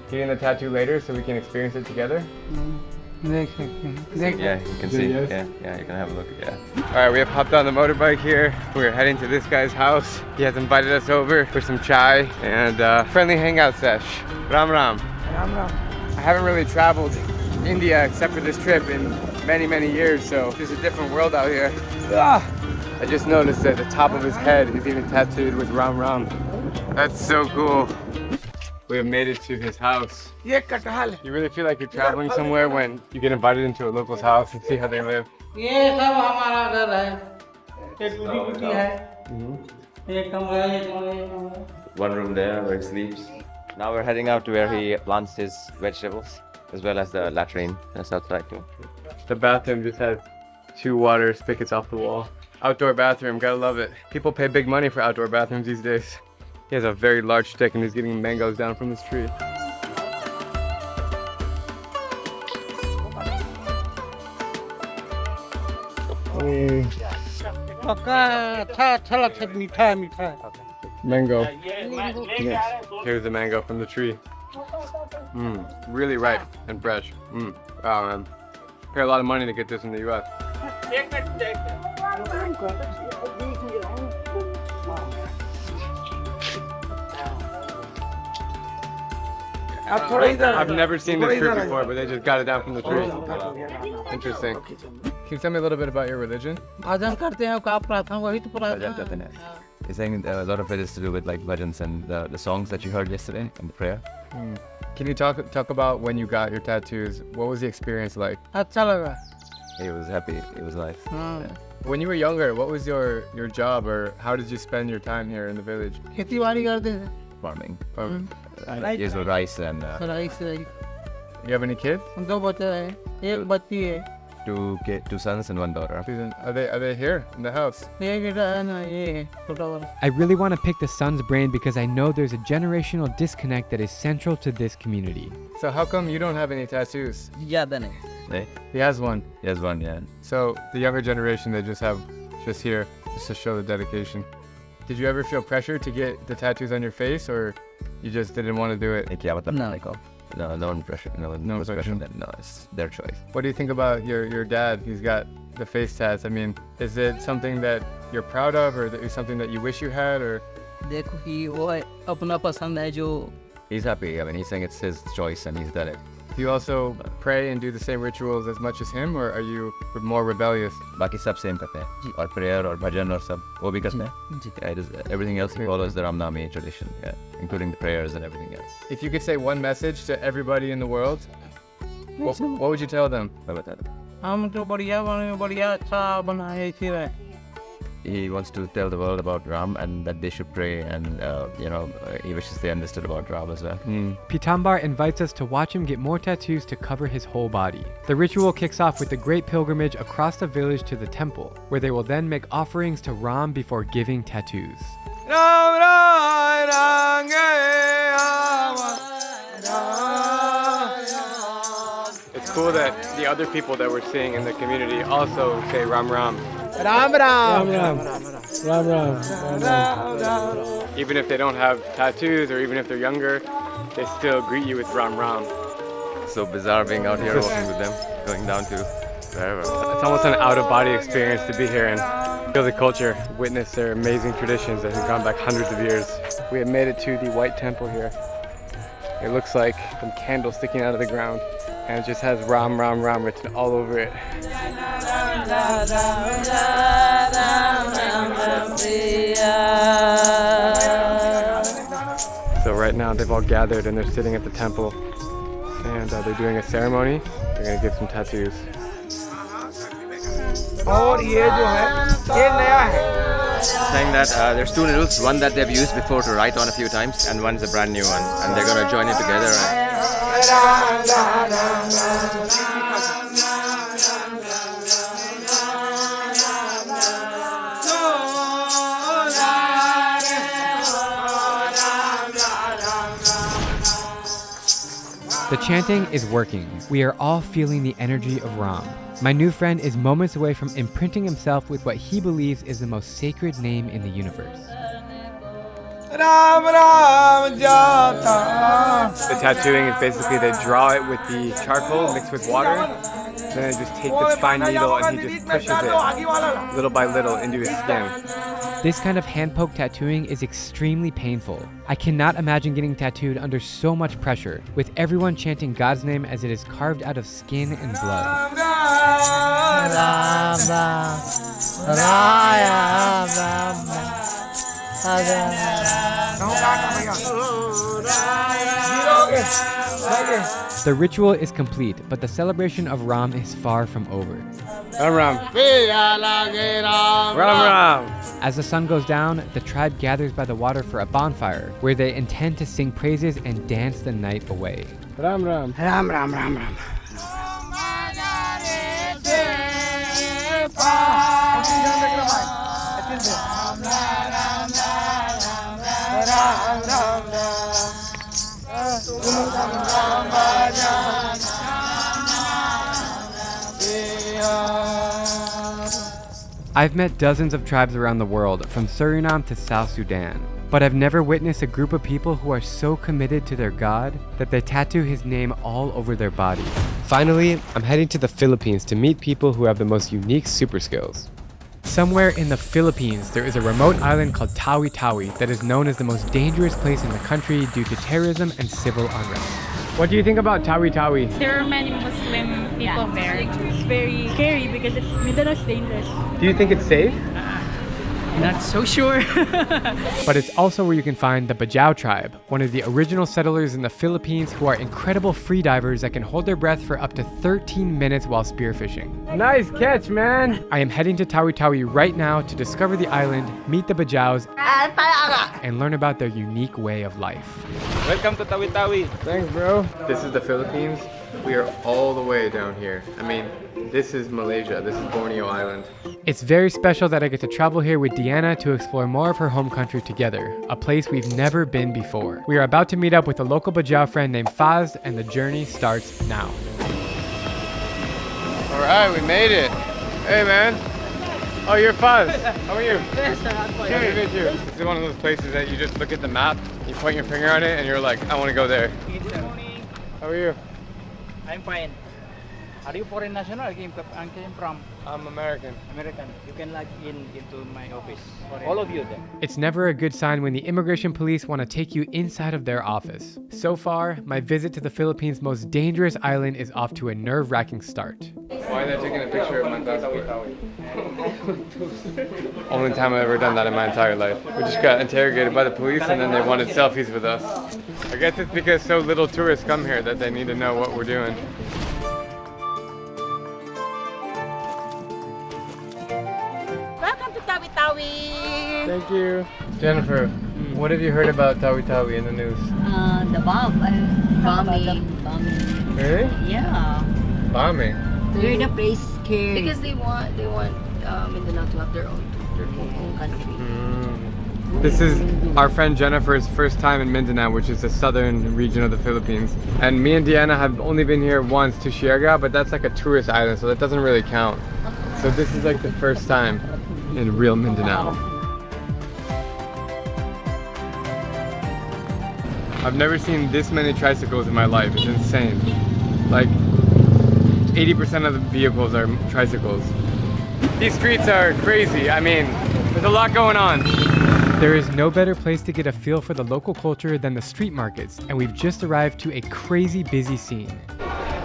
getting the tattoo later so we can experience it together? Yeah, you can see. Yes. Yeah, you can have a look. Yeah. All right, we have hopped on the motorbike here. We're heading to this guy's house. He has invited us over for some chai and friendly hangout sesh. Ram Ram. Ram Ram. I haven't really traveled India except for this trip in many, many years, so it's a different world out here. I just noticed that the top of his head is even tattooed with Ram Ram. That's so cool. We have made it to his house. You really feel like you're traveling somewhere when you get invited into a local's house and see how they live. One room there where he sleeps. Now we're heading out to where he plants his vegetables, as well as the latrine that's outside too. The bathroom just has 2 water spigots off the wall. Outdoor bathroom, gotta love it. People pay big money for outdoor bathrooms these days. He has a very large stick and he's getting mangoes down from this tree. Mango. Yes. Here's the mango from the tree. Really ripe and fresh. Wow, man. Pay a lot of money to get this in the US. I've never seen this fruit before, but they just got it down from the tree. Interesting. Can you tell me a little bit about your religion? He's saying a lot of it is to do with like bhajans and the songs that you heard yesterday and the prayer. Can you talk about when you got your tattoos? What was the experience like? He was happy. It was nice. Yeah. When you were younger, what was your job, or how did you spend your time here in the village? Farming. Usual rice and. You have any kids? 2 sons and 1 daughter. Are they here in the house? I really want to pick the son's brain because I know there's a generational disconnect that is central to this community. So how come you don't have any tattoos? Hey? He has one. He has one, yeah. So the younger generation, they just here, just to show the dedication. Did you ever feel pressure to get the tattoos on your face, or you just didn't want to do it? No, no one pressure. No pressure. No, it's their choice. What do you think about your dad? He's got the face tats. I mean, is it something that you're proud of, or is something that you wish you had, or? He's happy. I mean, he's saying it's his choice and he's done it. Do you also pray and do the same rituals as much as him, or are you more rebellious? बाकी सब same करते हैं, or prayer or bhajan or सब वो भी करते हैं. Everything else follows the Ramnami tradition, yeah, including the prayers and everything else. If you could say one message to everybody in the world, what would you tell them? He wants to tell the world about Ram and that they should pray, and he wishes they understood about Ram as well. Pitambar invites us to watch him get more tattoos to cover his whole body. The ritual kicks off with the great pilgrimage across the village to the temple, where they will then make offerings to Ram before giving tattoos. It's cool that the other people that we're seeing in the community also say Ram Ram. Ram Ram. Ram Ram. Ram Ram. Even if they don't have tattoos, or even if they're younger, they still greet you with Ram Ram. So bizarre being out here walking with them, going down to wherever. It's almost an out-of-body experience to be here and feel the culture, witness their amazing traditions that have gone back hundreds of years. We have made it to the White Temple here. It looks like some candles sticking out of the ground, and it just has Ram Ram Ram written all over it. So right now they've all gathered and they're sitting at the temple, and they're doing a ceremony. They're gonna give some tattoos. Saying that there's 2 needles, one that they've used before to write on a few times, and one's a brand new one, and they're gonna join it together. The chanting is working. We are all feeling the energy of Ram. My new friend is moments away from imprinting himself with what he believes is the most sacred name in the universe. Ram Ram Jata. The tattooing is basically they draw it with the charcoal mixed with water. Then they just take this fine needle and he just pushes it little by little into his skin. This kind of hand-poke tattooing is extremely painful. I cannot imagine getting tattooed under so much pressure, with everyone chanting God's name as it is carved out of skin and blood. The ritual is complete, but the celebration of Ram is far from over. Ram Ram. Ram Ram. As the sun goes down, the tribe gathers by the water for a bonfire, where they intend to sing praises and dance the night away. Ram Ram. Ram Ram Ram Ram. I've met dozens of tribes around the world, from Suriname to South Sudan, but I've never witnessed a group of people who are so committed to their god that they tattoo his name all over their body. Finally, I'm heading to the Philippines to meet people who have the most unique super skills. Somewhere in the Philippines, there is a remote island called Tawi-Tawi that is known as the most dangerous place in the country due to terrorism and civil unrest. What do you think about Tawi-Tawi? There are many Muslim people there. It's very scary because it's Mindano's dangerous. Do you think it's safe? Not so sure. But it's also where you can find the Bajau tribe, one of the original settlers in the Philippines who are incredible free divers that can hold their breath for up to 13 minutes while spearfishing. Nice catch, man. I am heading to Tawi-Tawi right now to discover the island, meet the Bajaus, and learn about their unique way of life. Welcome to Tawi-Tawi. Thanks, bro. This is the Philippines. We are all the way down here. I mean, this is Malaysia. This is Borneo Island. It's very special that I get to travel here with Deanna to explore more of her home country together, a place we've never been before. We are about to meet up with a local Bajau friend named Faz, and the journey starts now. All right, we made it. Hey, man. Oh, you're Faz. How are you? Yes, sir, I'm fine. Nice to meet you. This is one of those places that you just look at the map, you point your finger on it, and you're like, I want to go there. Good morning. How are you? I'm fine. Are you foreign national? I came from I'm American. American. You can log into my office. All of you then. It's never a good sign when the immigration police want to take you inside of their office. So far, my visit to the Philippines' most dangerous island is off to a nerve-wracking start. Why are they taking a picture of my passport? Only time I've ever done that in my entire life. We just got interrogated by the police and then they wanted selfies with us. I guess it's because so little tourists come here that they need to know what we're doing. Welcome to Tawi-Tawi. Thank you. Jennifer, what have you heard about Tawi-Tawi in the news? The bombing. Really? Yeah. Bombing? They're the place scared. Because they want Mindanao to have their own country. This is our friend Jennifer's first time in Mindanao, which is the southern region of the Philippines. And me and Deanna have only been here once to Siargao, but that's like a tourist island, so that doesn't really count. So this is like the first time in real Mindanao. I've never seen this many tricycles in my life. It's insane. Like 80% of the vehicles are tricycles. These streets are crazy. I mean, there's a lot going on. There is no better place to get a feel for the local culture than the street markets, and we've just arrived to a crazy busy scene.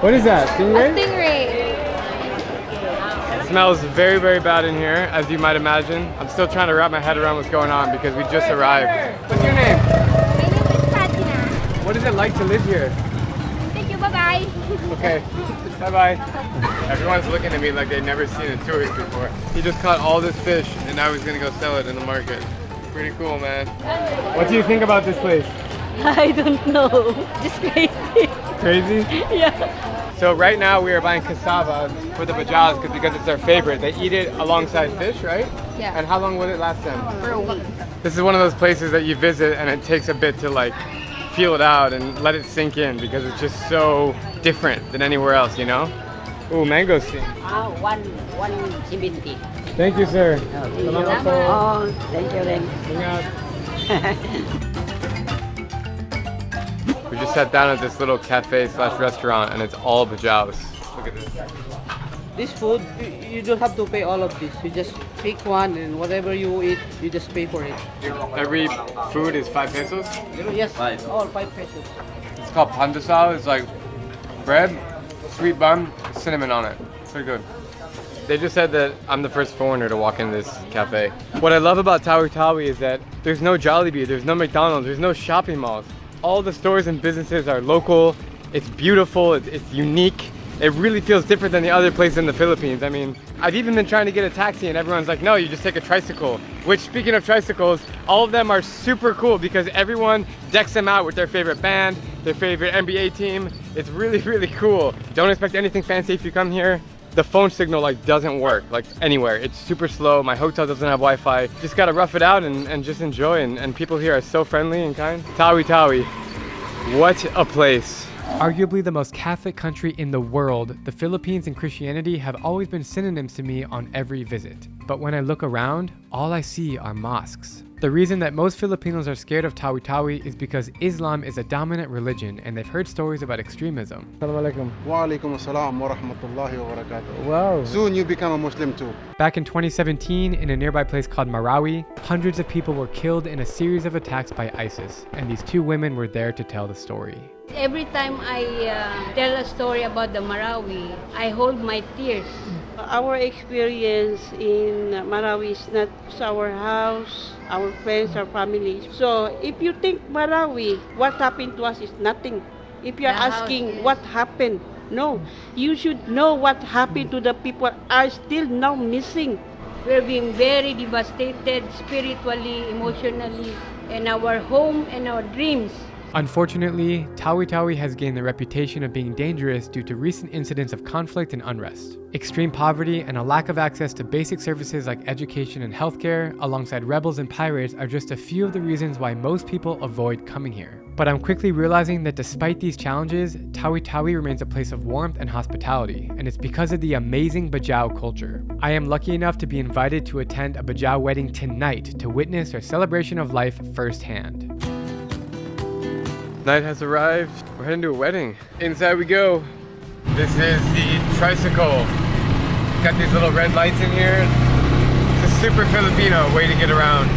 What is that? Stingray? A stingray. It smells very, very bad in here, as you might imagine. I'm still trying to wrap my head around what's going on because we just arrived. What's your name? My name is Fatima. What is it like to live here? Thank you. Bye-bye. Okay. Bye-bye. Everyone's looking at me like they've never seen a tourist before. He just caught all this fish and now he's gonna go sell it in the market. Pretty cool, man. What do you think about this place? I don't know. Just crazy. Crazy? Yeah. So right now we are buying cassava for the Bajaus because it's their favorite. They eat it alongside fish, right? Yeah. And how long will it last them? For a week. This is one of those places that you visit and it takes a bit to like feel it out and let it sink in because it's just so different than anywhere else, you know? Ooh, mango steam. 170. Thank you, sir. Salamat po. Oh, thank you then. We just sat down at this little cafe slash restaurant and it's all Bajaus. Look at this. This food, you don't have to pay all of this. You just pick one and whatever you eat, you just pay for it. Every food is 5 pesos? Yes, all 5 pesos. It's called pandesal. It's like bread, sweet bun, cinnamon on it. It's pretty good. They just said that I'm the first foreigner to walk in this cafe. What I love about Tawi-Tawi is that there's no Jollibee, there's no McDonald's, there's no shopping malls. All the stores and businesses are local It's beautiful, it's unique. It really feels different than the other places in the Philippines. I mean, I've even been trying to get a taxi and everyone's like, no, you just take a tricycle. Which, speaking of tricycles, all of them are super cool because everyone decks them out with their favorite band, their favorite NBA team. It's really, really cool. Don't expect anything fancy if you come here. The phone signal like doesn't work like anywhere. It's super slow. My hotel doesn't have Wi-Fi. Just gotta rough it out and just enjoy. And people here are so friendly and kind. Tawi Tawi, what a place. Arguably the most Catholic country in the world, the Philippines and Christianity have always been synonyms to me on every visit. But when I look around, all I see are mosques. The reason that most Filipinos are scared of Tawi Tawi is because Islam is a dominant religion and they've heard stories about extremism. Assalamu alaikum. Wa alaikum assalam wa rahmatullahi wa barakatuh. Wow. Soon you become a Muslim too. Back in 2017, in a nearby place called Marawi, hundreds of people were killed in a series of attacks by ISIS, and these two women were there to tell the story. Every time I tell a story about the Marawi, I hold my tears. Our experience in Marawi is not our house, our friends, our families. So if you think Marawi, what happened to us is nothing. If you are asking what happened, no. You should know what happened to the people are still now missing. We're being very devastated spiritually, emotionally, in our home and our dreams. Unfortunately, Tawi Tawi has gained the reputation of being dangerous due to recent incidents of conflict and unrest. Extreme poverty and a lack of access to basic services like education and healthcare, alongside rebels and pirates, are just a few of the reasons why most people avoid coming here. But I'm quickly realizing that despite these challenges, Tawi Tawi remains a place of warmth and hospitality, and it's because of the amazing Bajau culture. I am lucky enough to be invited to attend a Bajau wedding tonight to witness their celebration of life firsthand. Night has arrived. We're heading to a wedding. Inside we go. This is the tricycle. Got these little red lights in here. It's a super Filipino way to get around.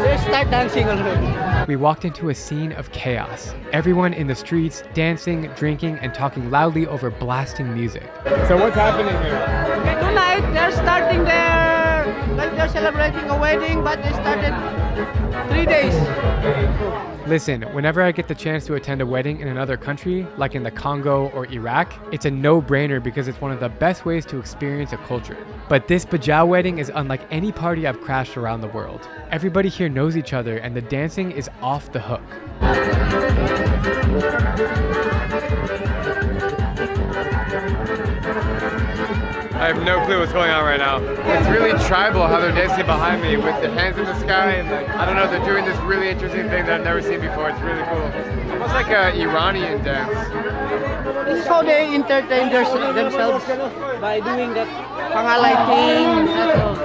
They start dancing already. We walked into a scene of chaos. Everyone in the streets, dancing, drinking, and talking loudly over blasting music. So what's happening here? Tonight they're starting like they're celebrating a wedding, but they started 3 days. Listen, whenever I get the chance to attend a wedding in another country, like in the Congo or Iraq, it's a no-brainer because it's one of the best ways to experience a culture. But this Bajau wedding is unlike any party I've crashed around the world. Everybody here knows each other and the dancing is off the hook. I have no clue what's going on right now. It's really tribal how they're dancing behind me with their hands in the sky and like, I don't know, they're doing this really interesting thing that I've never seen before. It's really cool. Almost like an Iranian dance. This is how they entertain themselves by doing that pangalay thing. That's all.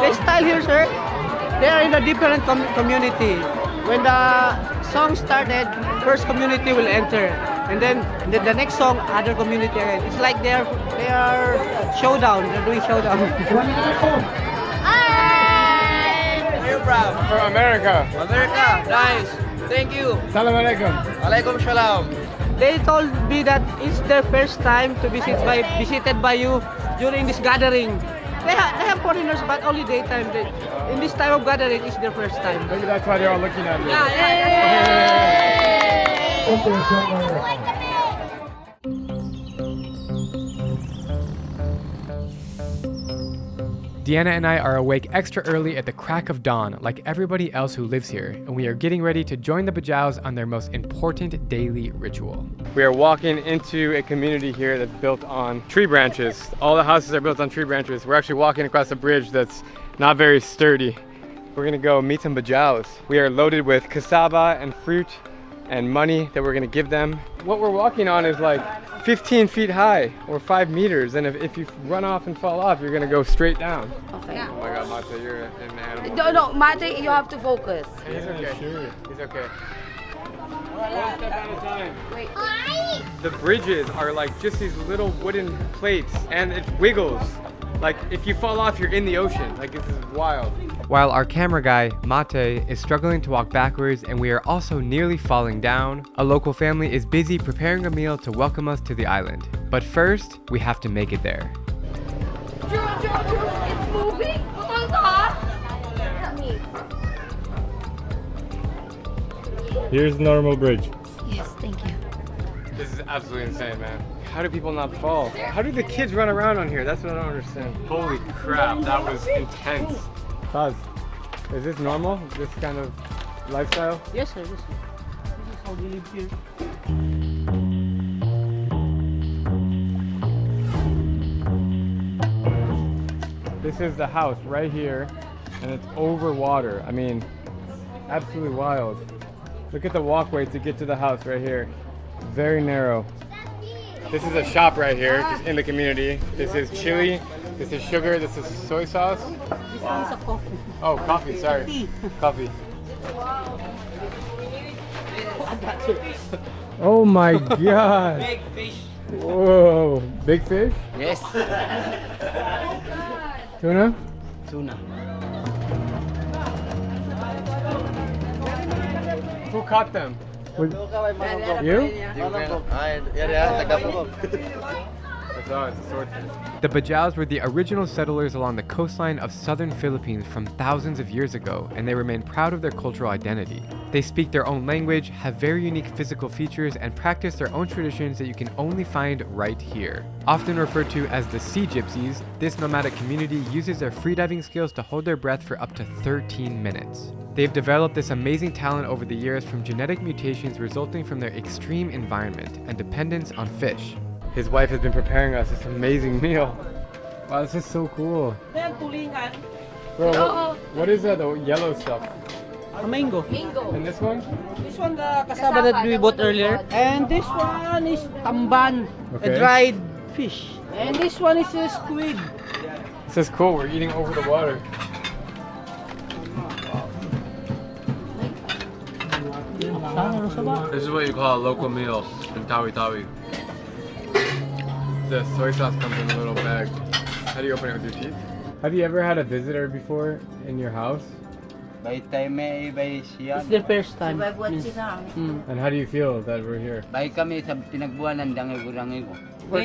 The style here, sir, they are in a different community. When the song started, first community will enter, and then the next song, other community. It's like they are showdown. They're doing showdown. Hi! Where are you from? From America. America, nice. Thank you. Salam alaikum. Alaikum salam. They told me that it's their first time to visited by you during this gathering. They have foreigners, but only daytime. In this time of gathering, it's their first time. Maybe that's why they're all looking at me. Deanna and I are awake extra early at the crack of dawn, like everybody else who lives here, and we are getting ready to join the Bajaus on their most important daily ritual. We are walking into a community here that's built on tree branches. All the houses are built on tree branches. We're actually walking across a bridge that's not very sturdy. We're gonna go meet some Bajaus. We are loaded with cassava and fruit and money that we're gonna give them. What we're walking on is like 15 feet high or 5 meters, and if you run off and fall off, you're gonna go straight down. Okay. Oh my God, Mate, you're an animal. No, Mate, you have to focus. He's okay. Sure. He's okay. One step at a time. Wait. The bridges are like just these little wooden plates, and it wiggles. Like if you fall off, you're in the ocean. Like this is wild. While our camera guy, Mate, is struggling to walk backwards and we are also nearly falling down, a local family is busy preparing a meal to welcome us to the island. But first, we have to make it there. It's moving. Hold on. Help me. Here's normal bridge. Yes, thank you. This is absolutely insane, man. How do people not fall? How do the kids run around on here? That's what I don't understand. Holy crap, that was intense. Taz, is this normal? This kind of lifestyle? Yes, sir. Yes, sir. This is how we live here. This is the house right here, and it's over water. I mean, absolutely wild. Look at the walkway to get to the house right here. Very narrow. This is a shop right here, just in the community. This is chili, this is sugar, this is soy sauce. This is a coffee. Oh, coffee, sorry. Coffee. Oh my god. Big fish. Whoa, big fish? Yes. Tuna? Tuna. Who caught them? You? The Bajaus were the original settlers along the coastline of southern Philippines from thousands of years ago, and they remain proud of their cultural identity. They speak their own language, have very unique physical features, and practice their own traditions that you can only find right here. Often referred to as the Sea Gypsies, this nomadic community uses their freediving skills to hold their breath for up to 13 minutes. They've developed this amazing talent over the years from genetic mutations resulting from their extreme environment and dependence on fish. His wife has been preparing us this amazing meal. Wow, this is so cool. Bro, what is that, the yellow stuff? A mango. And this one? This one, the cassava that we bought earlier. And this one is tamban, Okay. a dried fish. And this one is a squid. This is cool, we're eating over the water. This is what you call a local meal in Tawi Tawi. The soy sauce comes in a little bag. How do you open it with your teeth? Have you ever had a visitor before in your house? It's the first time. And how do you feel that we're here? They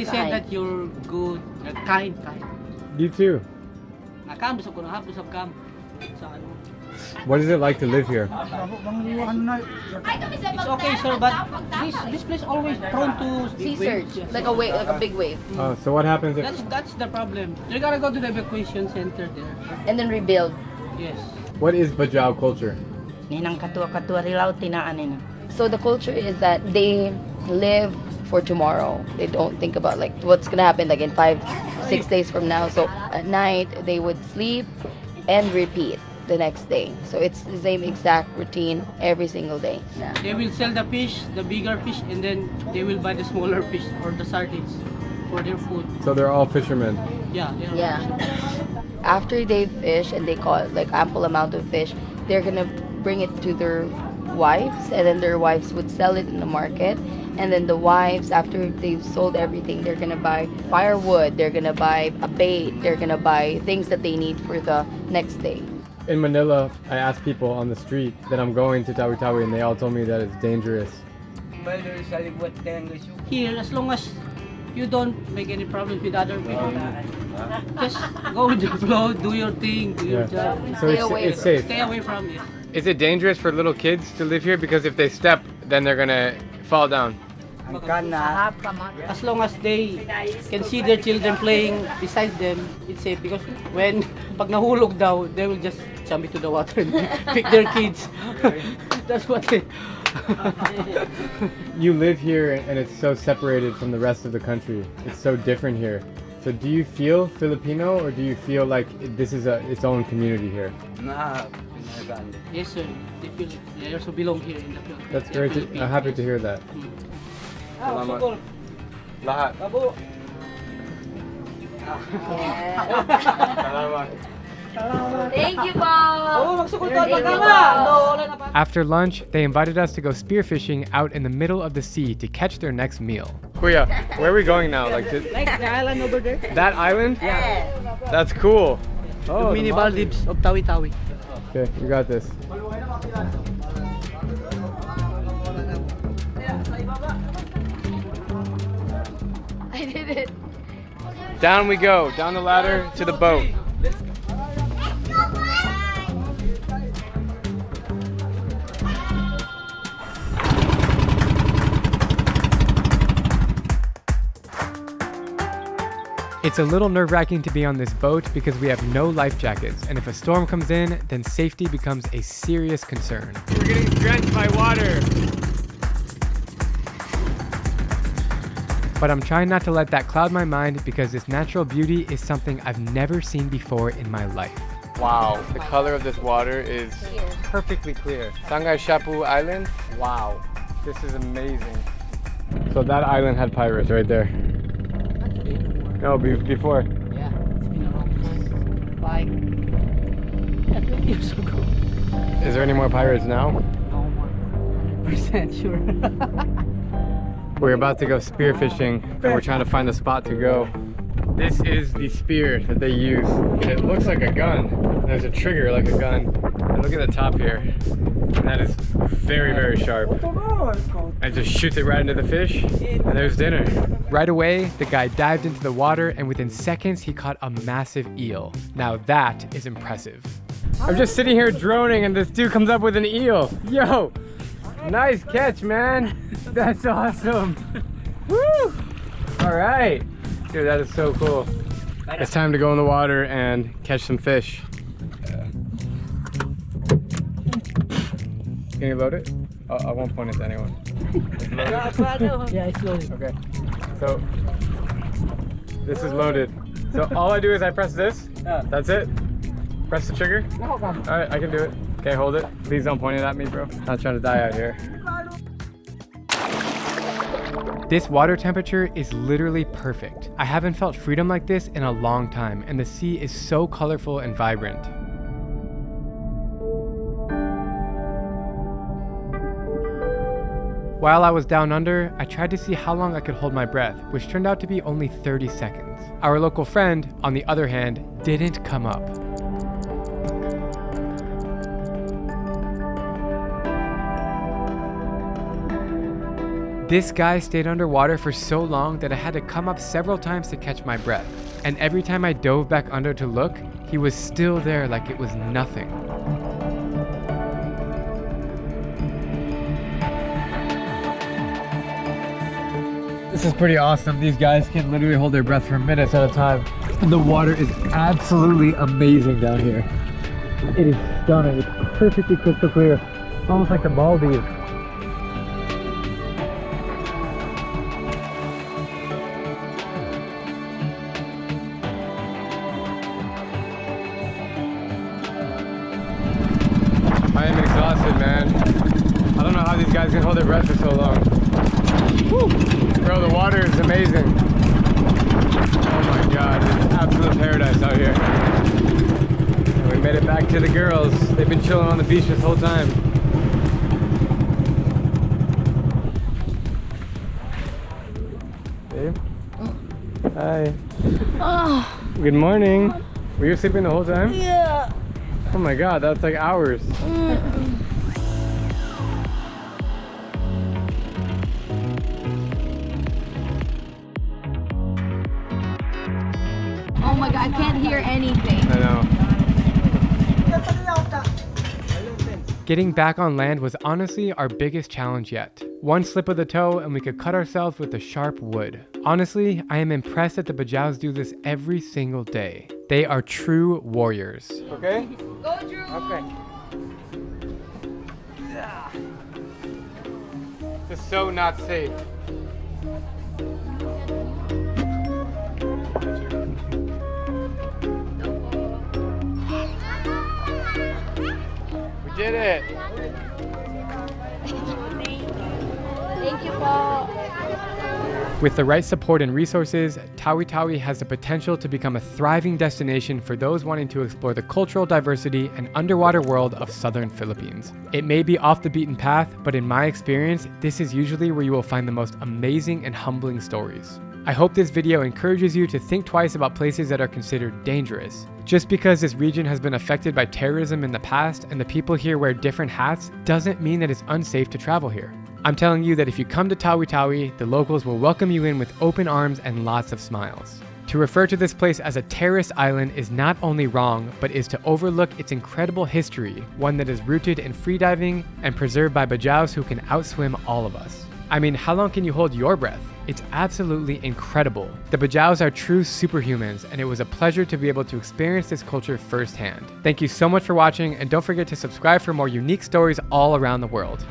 said that you're good, kind. You too. What is it like to live here? It's okay, sir, but this place always prone to Sea surge, like a wave, like a big wave. Oh, so what happens if... That's the problem. You gotta go to the evacuation center there. And then rebuild. Yes. What is Bajau culture? So the culture is that they live for tomorrow. They don't think about like what's gonna happen like in 5-6 days from now. So at night they would sleep and repeat the next day. So it's the same exact routine every single day. Yeah. They will sell the fish, the bigger fish, and then they will buy the smaller fish or the sardines for their food. So they're all fishermen? Yeah. After they fish and they caught like ample amount of fish, they're gonna bring it to their wives, and then their wives would sell it in the market. And then the wives, after they've sold everything, they're gonna buy firewood, they're gonna buy a bait, they're gonna buy things that they need for the next day. In Manila, I asked people on the street that I'm going to Tawi Tawi, and they all told me that it's dangerous. Here, as long as you don't make any problems with other people, just go with the flow, do your thing, do your job. So it's safe. Stay away from it. Is it dangerous for little kids to live here? Because if they step, then they're gonna fall down. As long as they can see their children playing beside them, it's safe. Because when pag nahulog daw, they will just jump into the water and pick their kids. That's what they... You live here and it's so separated from the rest of the country. It's so different here. So do you feel Filipino, or do you feel like this is its own community here? Yes, sir. They also belong here in the Philippines. That's great. I'm happy to hear that. Salamat. Lahat. Salamat. Thank you, po. After lunch, they invited us to go spearfishing out in the middle of the sea to catch their next meal. Kuya, where are we going now? Like the island over there? That island? Yeah. That's cool. The mini Maldives of Tawi Tawi. Okay, you got this. I did it. Down we go, down the ladder to the boat. It's a little nerve-wracking to be on this boat because we have no life jackets, and if a storm comes in, then safety becomes a serious concern. We're getting drenched by water. But I'm trying not to let that cloud my mind because this natural beauty is something I've never seen before in my life. Wow, the color of this water is perfectly clear. Sangay Shapu Island, wow, this is amazing. So that island had pirates right there. No, before. Yeah, it's been around 5 years ago. Is there any more pirates now? No more. 100% sure. We're about to go spearfishing and we're trying to find the spot to go. This is the spear that they use. It looks like a gun. There's a trigger like a gun. And look at the top here. And that is very, very sharp. And just shoots it right into the fish and there's dinner. Right away, the guy dived into the water and within seconds he caught a massive eel. Now that is impressive. I'm just sitting here droning and this dude comes up with an eel. Yo, nice catch, man. That's awesome. Woo! All right. Dude, that is so cool. It's time to go in the water and catch some fish. Can you load it? I won't point it to anyone. Yeah, it's loaded. Okay. So, this is loaded. So all I do is I press this. That's it. Press the trigger. All right, I can do it. Okay, hold it. Please don't point it at me, bro. I'm not trying to die out here. This water temperature is literally perfect. I haven't felt freedom like this in a long time, and the sea is so colorful and vibrant. While I was down under, I tried to see how long I could hold my breath, which turned out to be only 30 seconds. Our local friend, on the other hand, didn't come up. This guy stayed underwater for so long that I had to come up several times to catch my breath. And every time I dove back under to look, he was still there like it was nothing. This is pretty awesome. These guys can literally hold their breath for minutes at a time. And the water is absolutely amazing down here. It is stunning. It's perfectly crystal clear. It's almost like the Maldives. I am exhausted, man. I don't know how these guys can hold their breath for so long. Woo. Bro, the water is amazing. Oh my god, it's absolute paradise out here. And we made it back to the girls. They've been chilling on the beach this whole time. Babe? Hi. Oh. Good morning. Were you sleeping the whole time? Yeah. Oh my god, that's like hours. Oh my god, I can't hear anything. I know. Getting back on land was honestly our biggest challenge yet. One slip of the toe and we could cut ourselves with the sharp wood. Honestly, I am impressed that the Bajaus do this every single day. They are true warriors. Okay? Go, Drew! Okay. This is so not safe. We did it! Thank you, Paul. With the right support and resources, Tawi-Tawi has the potential to become a thriving destination for those wanting to explore the cultural diversity and underwater world of southern Philippines. It may be off the beaten path, but in my experience, this is usually where you will find the most amazing and humbling stories. I hope this video encourages you to think twice about places that are considered dangerous. Just because this region has been affected by terrorism in the past and the people here wear different hats doesn't mean that it's unsafe to travel here. I'm telling you that if you come to Tawi-Tawi, the locals will welcome you in with open arms and lots of smiles. To refer to this place as a terrorist island is not only wrong, but is to overlook its incredible history, one that is rooted in freediving and preserved by Bajaus who can outswim all of us. I mean, how long can you hold your breath? It's absolutely incredible. The Bajaus are true superhumans, and it was a pleasure to be able to experience this culture firsthand. Thank you so much for watching, and don't forget to subscribe for more unique stories all around the world.